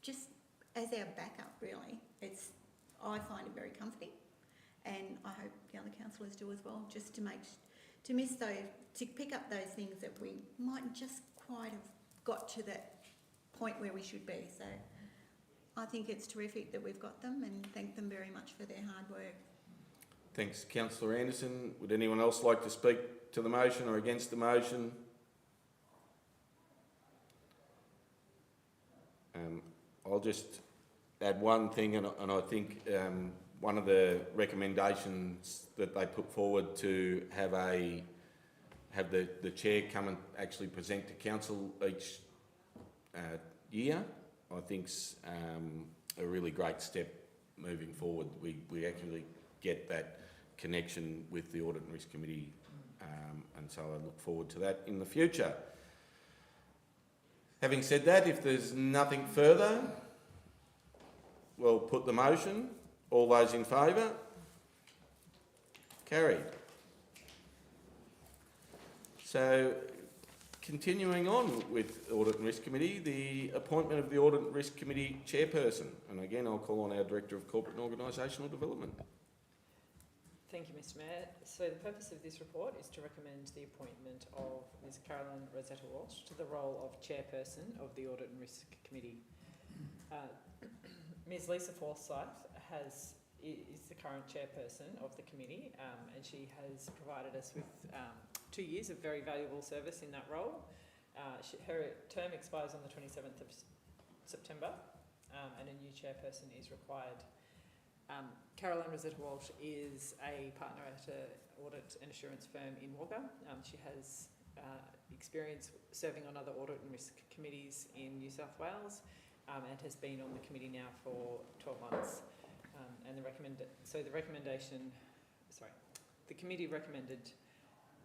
just as our backup, really. I find it very comforting, and I hope the other councillors do as well, just to pick up those things that we might just quite have got to that point where we should be. So I think it's terrific that we've got them, and thank them very much for their hard work. Thanks, Councillor Anderson. Would anyone else like to speak to the motion or against the motion? I'll just add one thing, and I think one of the recommendations that they put forward to have the chair come and actually present to council each year, I think's a really great step moving forward. We actually get that connection with the Audit and Risk Committee, and so I look forward to that in the future. Having said that, if there's nothing further, we'll put the motion. All those in favour? Carried. So, continuing on with Audit and Risk Committee, the appointment of the Audit and Risk Committee chairperson. And again, I'll call on our Director of Corporate and Organisational Development. Thank you, Mr Mayor. So the purpose of this report is to recommend the appointment of Ms Carolyn Rosetta Walsh to the role of Chairperson of the Audit and Risk Committee. Ms Lisa Forsyth is the current Chairperson of the committee, and she has provided us with 2 years of very valuable service in that role. Her term expires on the 27th of September, and a new Chairperson is required. Caroline Rosetta Walsh is a partner at an audit and assurance firm in Wagga. She has experience serving on other audit and risk committees in New South Wales, and has been on the committee now for 12 months. The committee recommended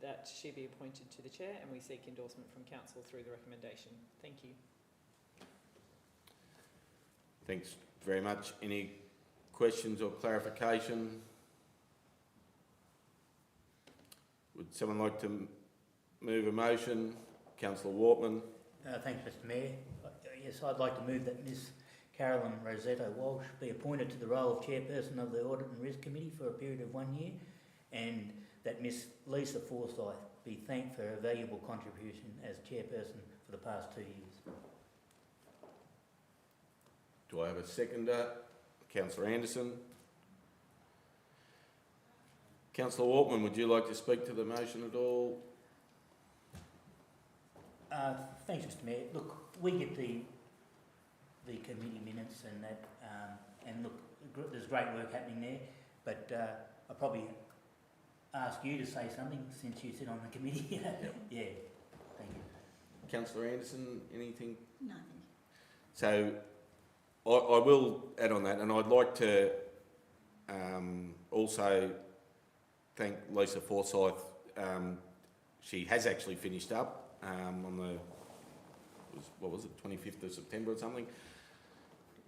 that she be appointed to the chair, and we seek endorsement from council through the recommendation. Thank you. Thanks very much. Any questions or clarification? Would someone like to move a motion. Councillor Wortman. Thanks, Mr Mayor. Yes, I'd like to move that Ms Carolyn Rosetta Walsh be appointed to the role of Chairperson of the Audit and Risk Committee for a period of 1 year, and that Ms Lisa Forsyth be thanked for her valuable contribution as Chairperson for the past 2 years. Do I have a seconder? Councillor Anderson. Councillor Wortman, would you like to speak to the motion at all? Thanks, Mr Mayor. Look, we get the committee minutes and that, and look, there's great work happening there, but I'll probably ask you to say something since you sit on the committee. Yep. Yeah, thank you. Councillor Anderson, anything? No, thank you. So I will add on that, and I'd like to also thank Lisa Forsyth. She has actually finished up on the, what was it, 25th of September or something?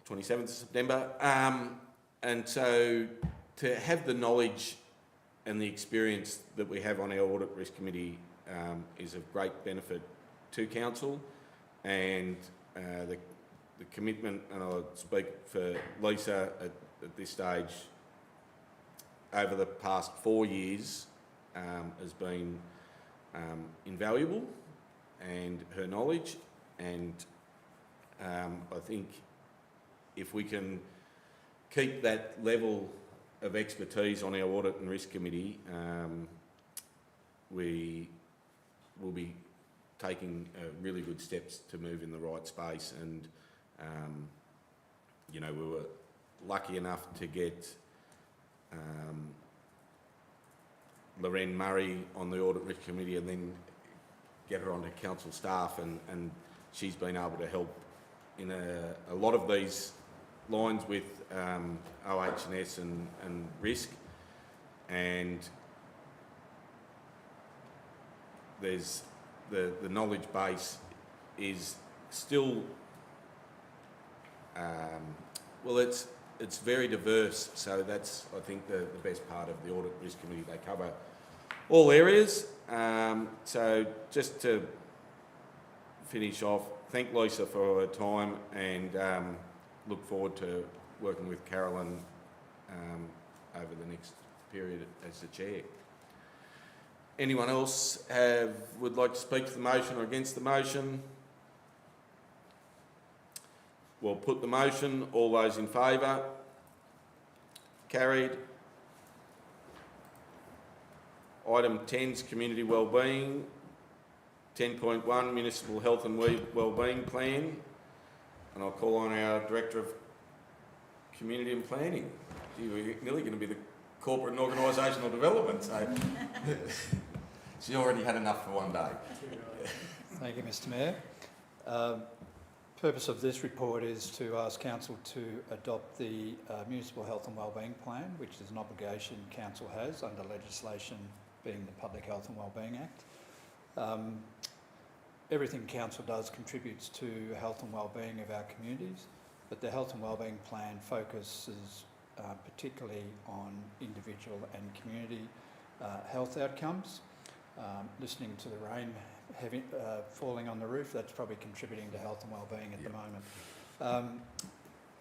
27th of September. And so to have the knowledge and the experience that we have on our Audit Risk Committee is of great benefit to Council, and the commitment, and I'll speak for Lisa at this stage, over the past 4 years has been invaluable, and her knowledge, and I think if we can keep that level of expertise on our Audit and Risk Committee, we will be taking really good steps to move in the right space. And you know, we were lucky enough to get Lorraine Murray on the Audit Risk Committee, and then get her onto council staff, and she's been able to help in a lot of these lines with OH&S and risk, and there's the knowledge base is still well, it's very diverse, so that's, I think, the best part of the Audit Risk Committee. They cover all areas. So just to finish off, thank Lisa for her time, and look forward to working with Carolyn over the next period as the chair. Anyone else would like to speak to the motion or against the motion? We'll put the motion. All those in favour? Carried. Item 10 is Community Wellbeing. 10.1 Municipal Health and Wellbeing Plan. And I'll call on our Director of Community and Planning. Gee, we're nearly going to be the Corporate and Organisational Development, so she already had enough for one day. Thank you, Mr Mayor. Purpose of this report is to ask Council to adopt the Municipal Health and Wellbeing Plan, which is an obligation Council has under legislation being the Public Health and Wellbeing Act. Everything Council does contributes to health and wellbeing of our communities, but the Health and Wellbeing Plan focuses particularly on individual and community health outcomes. Listening to the rain falling on the roof, that's probably contributing to health and wellbeing at the moment.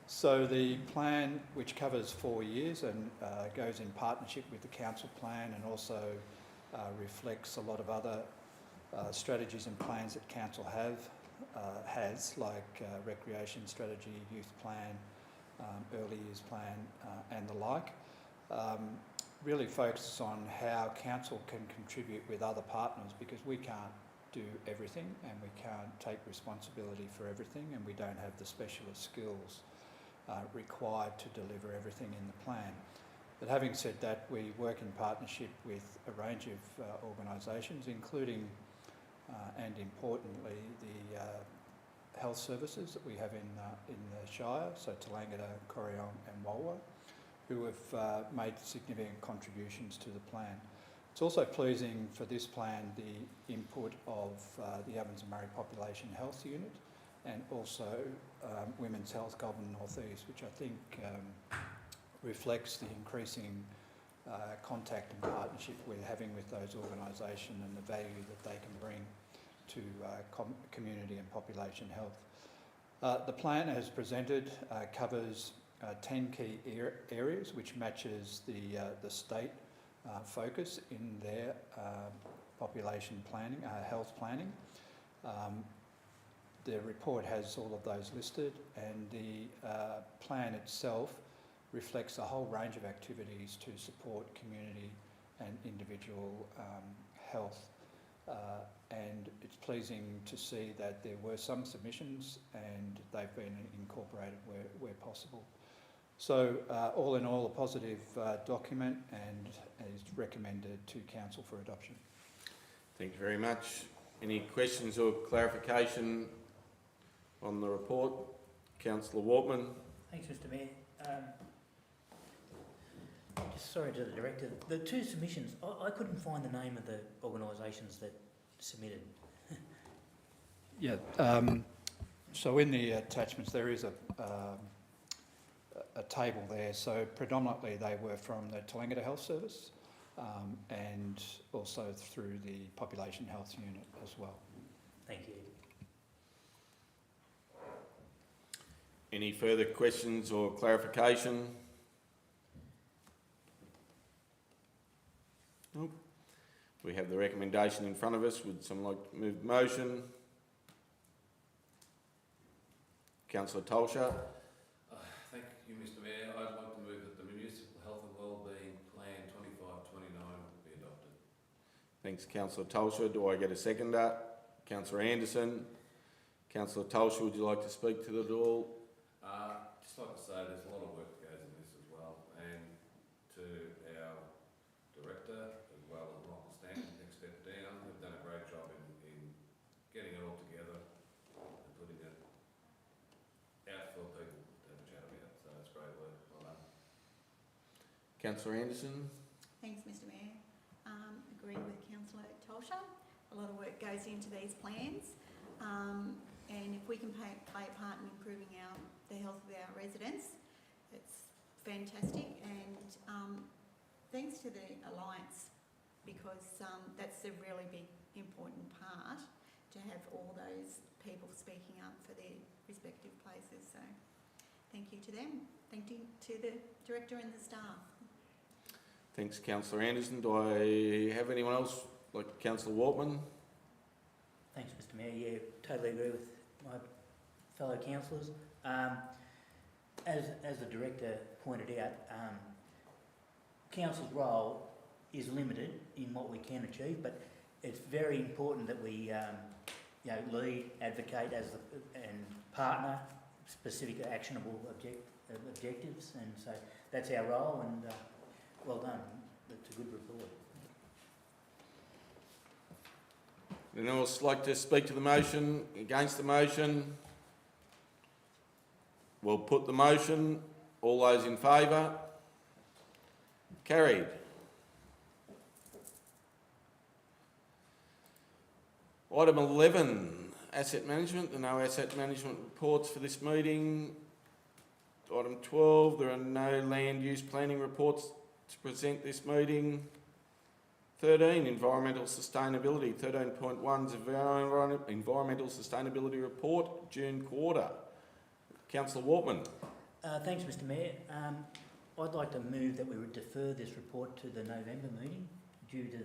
So the plan, which covers 4 years and goes in partnership with the council plan, and also reflects a lot of other strategies and plans that council has, like recreation strategy, youth plan, early years plan, and the like. Really focuses on how council can contribute with other partners, because we can't do everything and we can't take responsibility for everything, and we don't have the specialist skills required to deliver everything in the plan. But having said that, we work in partnership with a range of organisations, including and importantly the health services that we have in the Shire, so Tallangatta, Corryong and Walwa, who have made significant contributions to the plan. It's also pleasing for this plan the input of the Ovens and Murray Population Health Unit, and also Women's Health Goulburn North East, which I think reflects the increasing contact and partnership we're having with those organisations and the value that they can bring to community and population health. The plan as presented covers 10 key areas which matches the state focus in their population planning, health planning. The report has all of those listed, and the plan itself reflects a whole range of activities to support community and individual health. And it's pleasing to see that there were some submissions and they've been incorporated where possible. So all in all, a positive document, and is recommended to Council for adoption. Thank you very much. Any questions or clarification on the report? Councillor Wortman. Thanks, Mr Mayor. Just sorry to the Director, the two submissions, I couldn't find the name of the organisations that submitted. Yeah, so in the attachments there is a table there. So predominantly they were from the Toowoomba Health Service and also through the Population Health Unit as well. Thank you. Any further questions or clarification? Nope. We have the recommendation in front of us. Would someone like to move the motion? Councillor Tolsha. Thank you, Mr Mayor. I'd like to move that the Municipal Health and Wellbeing Plan 2529 be adopted. Thanks, Councillor Tolsha. Do I get a seconder? Councillor Anderson. Councillor Tolsha, would you like to speak to it all? Just like to say there's a lot of work that goes in this as well, and to our Director as well as Michael Stanton, next step down, they've done a great job in getting it all together and putting it out for people to have a chat about, so it's great work, well done. Councillor Anderson. Thanks, Mr Mayor. Agree with Councillor Tolsha. A lot of work goes into these plans, and if we can play a part in improving the health of our residents, it's fantastic. And thanks to the Alliance, because that's a really big important part, to have all those people speaking up for their respective places. So thank you to them. Thank you to the Director and the staff. Thanks, Councillor Anderson. Do I have anyone else, like Councillor Wortman? Thanks, Mr Mayor. Yeah, totally agree with my fellow councillors. As the Director pointed out, Council's role is limited in what we can achieve, but it's very important that we lead, advocate and partner specific actionable objectives, and so that's our role, and well done. It's a good report. Anyone else like to speak to the motion? Against the motion? We'll put the motion. All those in favour? Carried. Item 11, asset management. There are no asset management reports for this meeting. Item 12, there are no land use planning reports to present this meeting. 13, environmental sustainability. 13.1 is environmental sustainability report, June quarter. Councillor Wortman. Thanks, Mr Mayor. I'd like to move that we would defer this report to the November meeting due to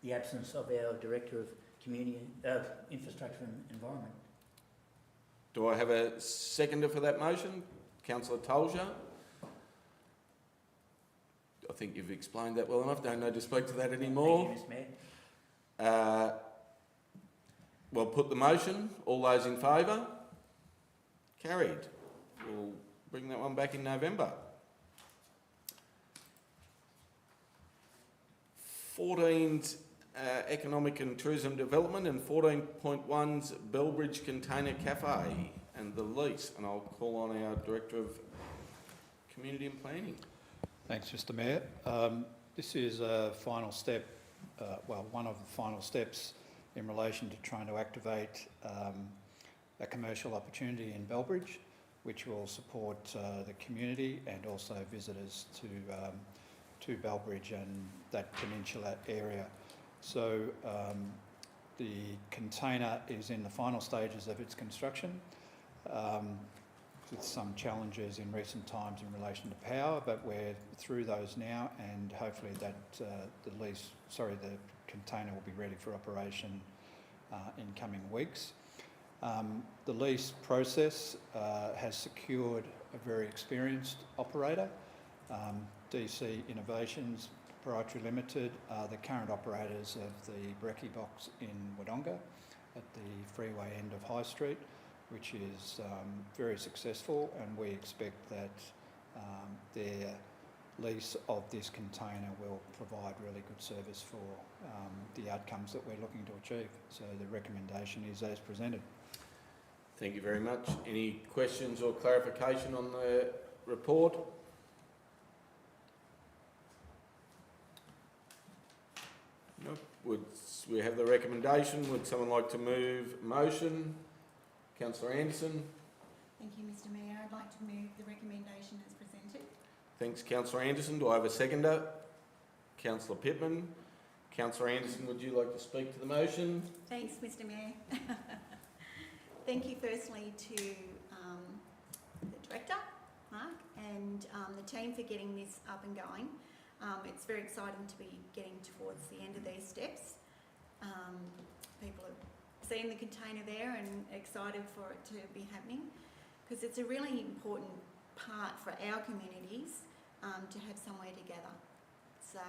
the absence of our Director of Infrastructure and Environment. Do I have a seconder for that motion? Councillor Tolsha. I think you've explained that well enough. Don't need to speak to that anymore. Thank you, Mr Mayor. We'll put the motion. All those in favour? Carried. We'll bring that one back in November. 14's economic and tourism development, and 14.1's Bellbridge Container Cafe and the lease. And I'll call on our Director of Community and Planning. Thanks, Mr Mayor. This is a final step, one of the final steps in relation to trying to activate a commercial opportunity in Bellbridge, which will support the community and also visitors to to Bellbridge and that peninsula area. So the container is in the final stages of its construction, with some challenges in recent times in relation to power, but we're through those now, and hopefully that the container will be ready for operation in coming weeks. The lease process has secured a very experienced operator. DC Innovations Proprietary Limited are the current operators of the Brekkie box in Wodonga at the freeway end of High Street, which is very successful, and we expect that their lease of this container will provide really good service for the outcomes that we're looking to achieve. So the recommendation is as presented. Thank you very much. Any questions or clarification on the report? No. Would we have the recommendation? Would someone like to move motion? Councillor Anderson. Thank you, Mr Mayor. I'd like to move the recommendation as presented. Thanks, Councillor Anderson. Do I have a seconder? Councillor Pittman. Councillor Anderson, would you like to speak to the motion? Thanks, Mr Mayor. Thank you firstly to the Director, Mark, and the team for getting this up and going. It's very exciting to be getting towards the end of these steps. People have seen the container there and excited for it to be happening, because it's a really important part for our communities to have somewhere to gather. So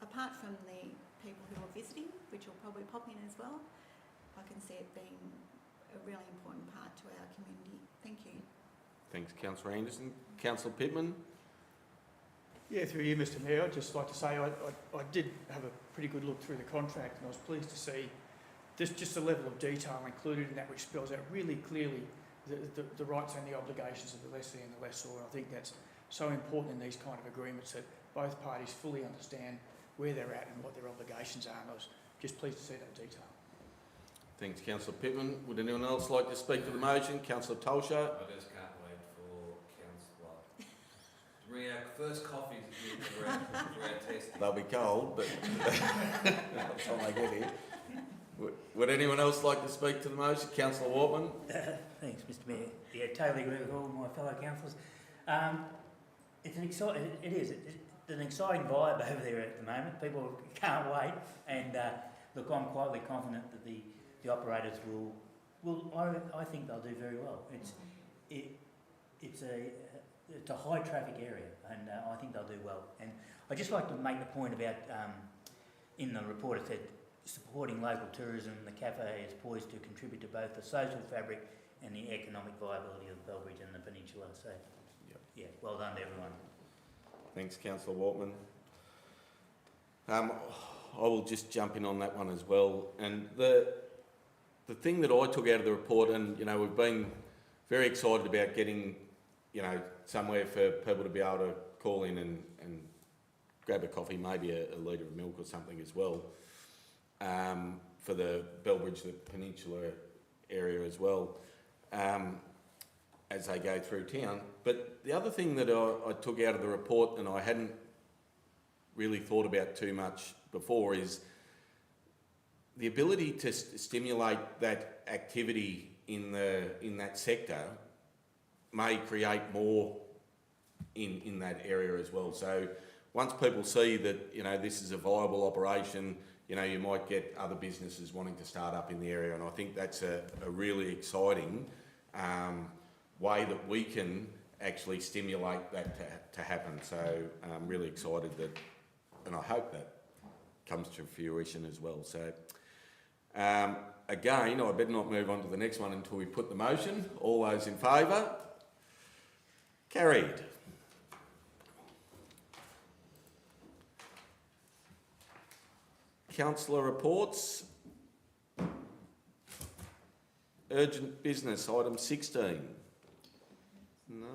apart from the people who are visiting, which will probably pop in as well, I can see it being a really important part to our community. Thank you. Thanks, Councillor Anderson. Councillor Pittman. Yeah, through you, Mr Mayor, I'd just like to say I did have a pretty good look through the contract, and I was pleased to see just the level of detail included in that, which spells out really clearly the rights and the obligations of the lessee and the lessor. And I think that's so important in these kind of agreements, that both parties fully understand where they're at and what their obligations are. And I was just pleased to see that detail. Thanks, Councillor Pittman. Would anyone else like to speak to the motion? Councillor Tolsha. I just can't wait for Councillor to bring our first coffees for our testing. They'll be cold, but by the time they get here. Would anyone else like to speak to the motion? Councillor Wortman. Thanks, Mr Mayor. Yeah, totally agree with all my fellow councillors. It's an exciting vibe over there at the moment. People can't wait, and look, I'm quietly confident that the operators I think they'll do very well. It's a high traffic area, and I think they'll do well. And I'd just like to make the point about in the report it said supporting local tourism. The cafe is poised to contribute to both the social fabric and the economic viability of Bellbridge and the peninsula. So, yeah, well done to everyone. Thanks, Councillor Wortman. I will just jump in on that one as well. And the thing that I took out of the report, and we've been very excited about getting somewhere for people to be able to call in and grab a coffee, maybe a litre of milk or something as well, for the Bellbridge, the peninsula area as well, as they go through town. But the other thing that I took out of the report, and I hadn't really thought about too much before, is the ability to stimulate that activity in that sector may create more in that area as well. So once people see that this is a viable operation, you might get other businesses wanting to start up in the area, and I think that's a really exciting way that we can actually stimulate that to happen. So I'm really excited that, and I hope that comes to fruition as well. So again, I better not move on to the next one until we put the motion. All those in favour? Carried. Councillor reports. Urgent business, item 16. No.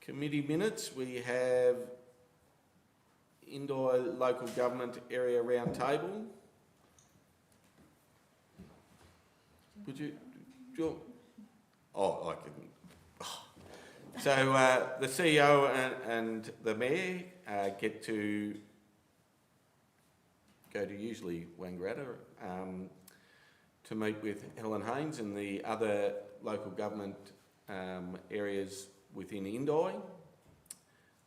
Committee minutes, we have Indi Local Government Area Roundtable. Would you? Oh, I can So the CEO and the Mayor get to go to usually Wangaratta to meet with Helen Haynes and the other local government areas within Indi.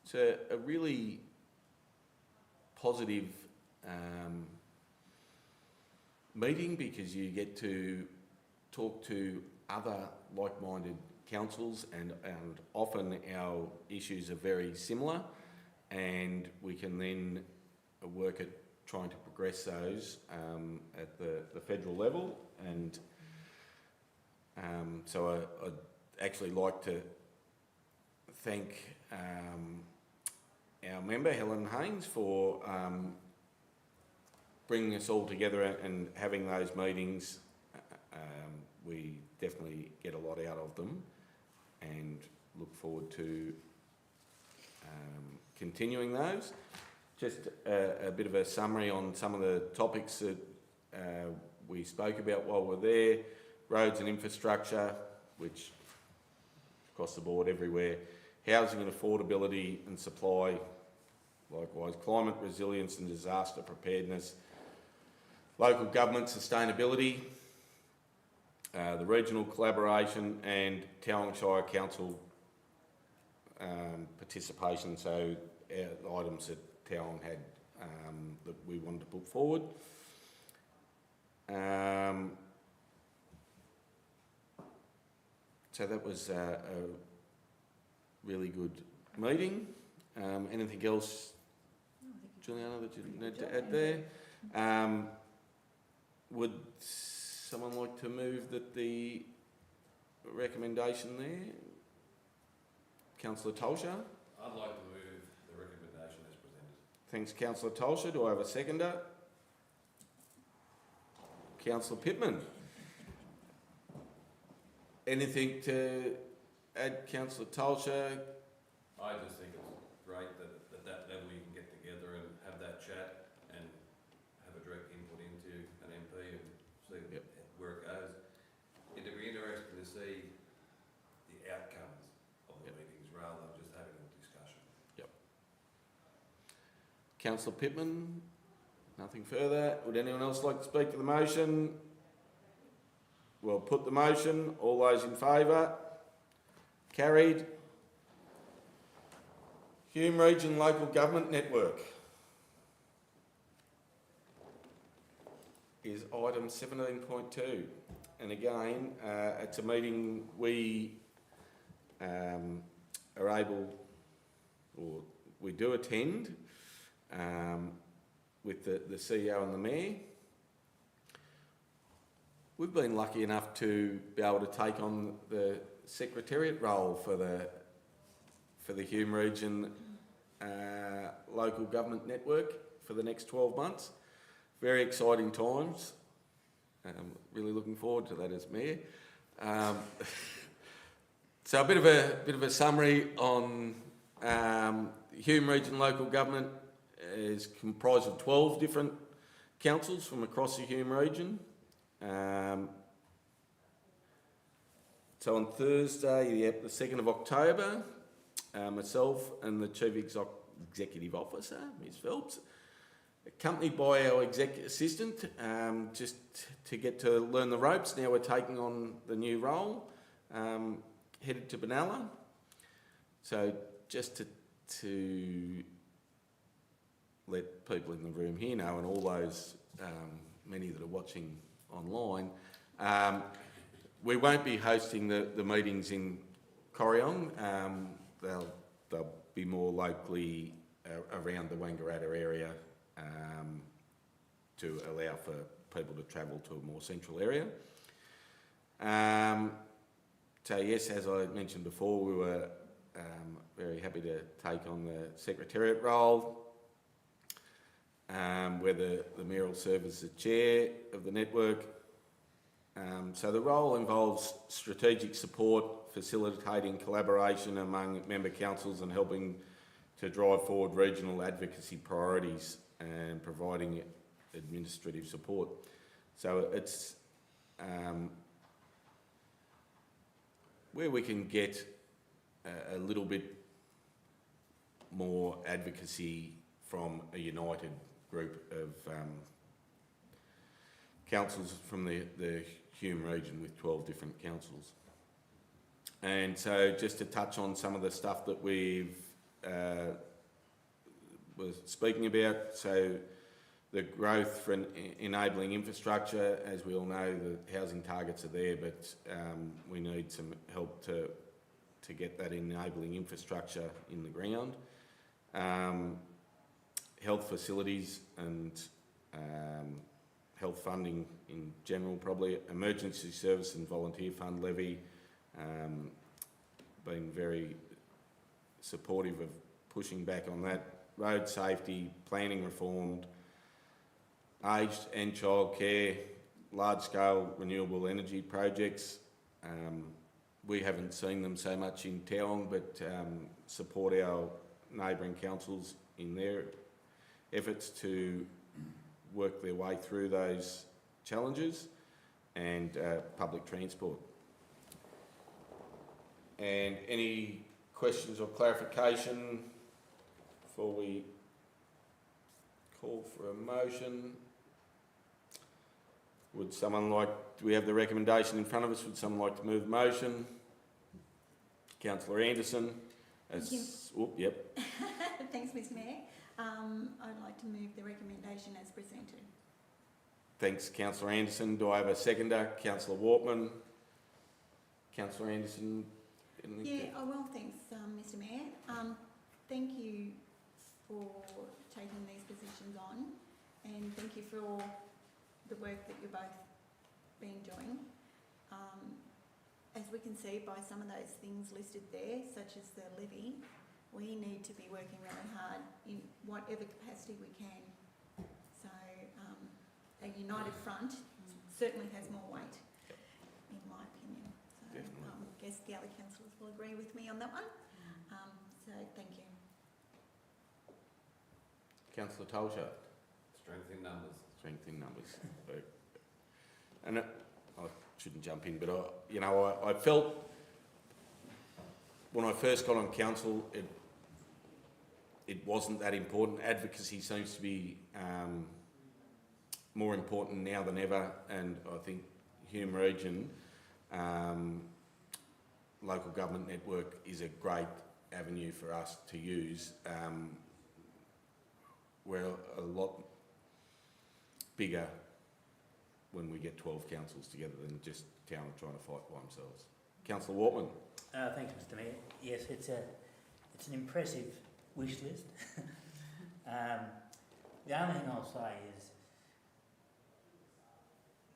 It's a really positive meeting because you get to talk to other like-minded councils and often our issues are very similar and we can then work at trying to progress those at the federal level. And so I'd actually like to thank our member Helen Haynes for bringing us all together and having those meetings. We definitely get a lot out of them and look forward to continuing those. Just a bit of a summary on some of the topics that we spoke about while we're there. Roads and infrastructure, which across the board everywhere. Housing and affordability and supply. Likewise, climate resilience and disaster preparedness. Local government sustainability. The regional collaboration and Towang Shire Council participation. So the items that Towang had that we wanted to put forward. So that was a really good meeting. Anything else, Juliana, that you need to add there? Would someone like to move that the recommendation there? Councillor Tolsha? I'd like to move the recommendation as presented. Thanks, Councillor Tolsha. Do I have a seconder? Councillor Pittman. Anything to add, Councillor Tolsha? I just think it's great that at that level you can get together and have that chat and have a direct input into an MP and see where it goes. It'd be interesting to see the outcomes of the meetings rather than just having a discussion. Councillor Pittman? Nothing further. Would anyone else like to speak to the motion? We'll put the motion. All those in favour? Carried. Hume Region Local Government Network is item 17.2. And again, it's a meeting we are able, or we do attend with the CEO and the Mayor. We've been lucky enough to be able to take on the Secretariat role for the Hume Region Local Government Network for the next 12 months. Very exciting times. Really looking forward to that as Mayor. So a bit of a summary on Hume Region Local Government is comprised of 12 different councils from across the Hume Region. So on Thursday, the 2nd of October, myself and the Chief Executive Officer, Ms Phelps, accompanied by our Executive Assistant, just to get to learn the ropes. Now we're taking on the new role, headed to Benalla. So just to let people in the room here know, and all those many that are watching online, we won't be hosting the meetings in Corryong. They'll be more locally around the Wangaratta area to allow for people to travel to a more central area. So yes, as I mentioned before, we were very happy to take on the Secretariat role, where the Mayor will serve as the chair of the network. So the role involves strategic support, facilitating collaboration among member councils and helping to drive forward regional advocacy priorities and providing administrative support. So it's where we can get a little bit more advocacy from a united group of councils from the Hume region with 12 different councils. And so just to touch on some of the stuff that we've was speaking about, so the growth for enabling infrastructure, as we all know, the housing targets are there, but we need some help to get that enabling infrastructure in the ground. Health facilities and health funding in general, probably emergency service and volunteer fund levy, been very supportive of pushing back on that. Road safety, planning reformed, aged and childcare, large-scale renewable energy projects. We haven't seen them so much in town, but support our neighbouring councils in their efforts to work their way through those challenges, and public transport. And any questions or clarification before we call for a motion? Would someone like, do we have the recommendation in front of us? Would someone like to move the motion? Councillor Anderson. Thank you. Yep. Thanks, Mr Mayor. I'd like to move the recommendation as presented. Thanks, Councillor Anderson. Do I have a seconder? Councillor Wortman. Councillor Anderson. Yeah, well, thanks, Mr Mayor. Thank you for taking these positions on, and thank you for all the work that you've both been doing. As we can see by some of those things listed there, such as the levy, we need to be working really hard in whatever capacity we can. So a united front certainly has more weight, in my opinion. So I guess the other councillors will agree with me on that one. So thank you. Councillor Tolsha. Strength in numbers. Strength in numbers. And I shouldn't jump in, but I felt when I first got on council, it wasn't that important. Advocacy seems to be more important now than ever, and I think Hume Region local government network is a great avenue for us to use. We're a lot bigger when we get 12 councils together than just town trying to fight by themselves. Councillor Wortman. Thanks, Mr Mayor. Yes, it's an impressive wish list. The only thing I'll say is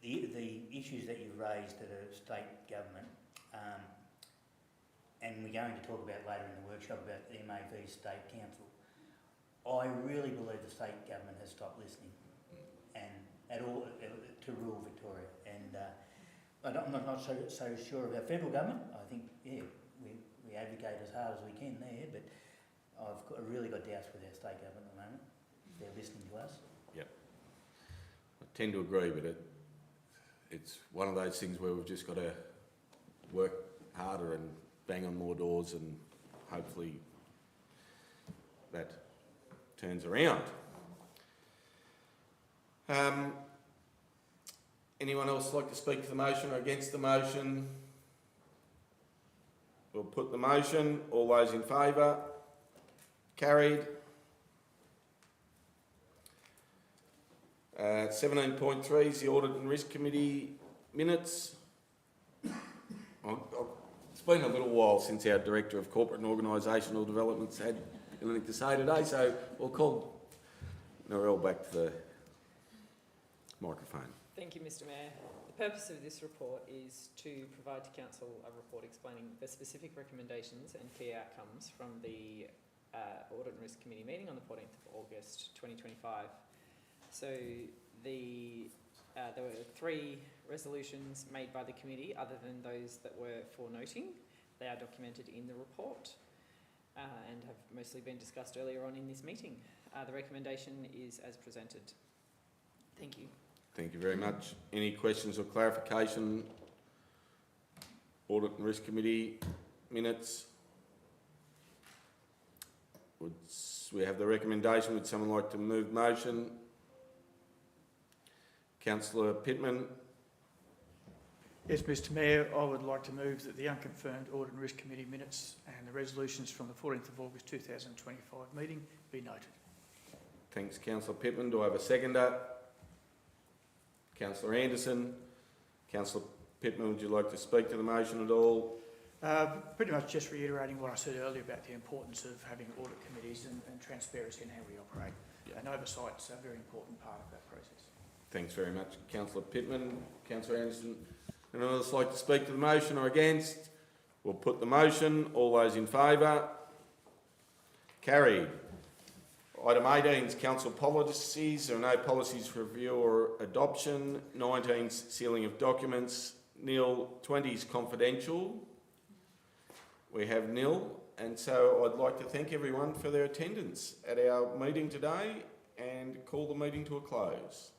the issues that you've raised at a state government, and we're going to talk about later in the workshop about the MAV State Council. I really believe the state government has stopped listening, and at all to rural Victoria. And I'm not so sure of our federal government. I think we advocate as hard as we can there, but I've really got doubts with our state government at the moment. They're listening to us. Yep, I tend to agree, but it's one of those things where we've just got to work harder and bang on more doors, and hopefully that turns around. Anyone else like to speak to the motion or against the motion? We'll put the motion. All those in favour? Carried. 17.3 is the Audit and Risk Committee minutes. It's been a little while since our Director of Corporate and Organisational Development's had anything to say today, so we'll call Narelle back to the microphone. Thank you, Mr Mayor. The purpose of this report is to provide to Council a report explaining the specific recommendations and key outcomes from the Audit and Risk Committee meeting on the 14th of August 2025. So there were 3 resolutions made by the committee other than those that were for noting. They are documented in the report and have mostly been discussed earlier on in this meeting. The recommendation is as presented. Thank you. Thank you very much. Any questions or clarification? Audit and Risk Committee minutes. We have the recommendation. Would someone like to move the motion? Councillor Pittman. Yes, Mr Mayor, I would like to move that the unconfirmed Audit and Risk Committee minutes and the resolutions from the 14th of August 2025 meeting be noted. Thanks, Councillor Pittman. Do I have a seconder? Councillor Anderson. Councillor Pittman, would you like to speak to the motion at all? Pretty much just reiterating what I said earlier about the importance of having audit committees and transparency in how we operate. And oversight's a very important part of that process. Thanks very much, Councillor Pittman. Councillor Anderson. Anyone else like to speak to the motion or against? We'll put the motion. All those in favour? Carried. Item 18 is council policies. There are no policies for review or adoption. 19 is sealing of documents. Nil. 20 is confidential. We have nil. And so I'd like to thank everyone for their attendance at our meeting today and call the meeting to a close.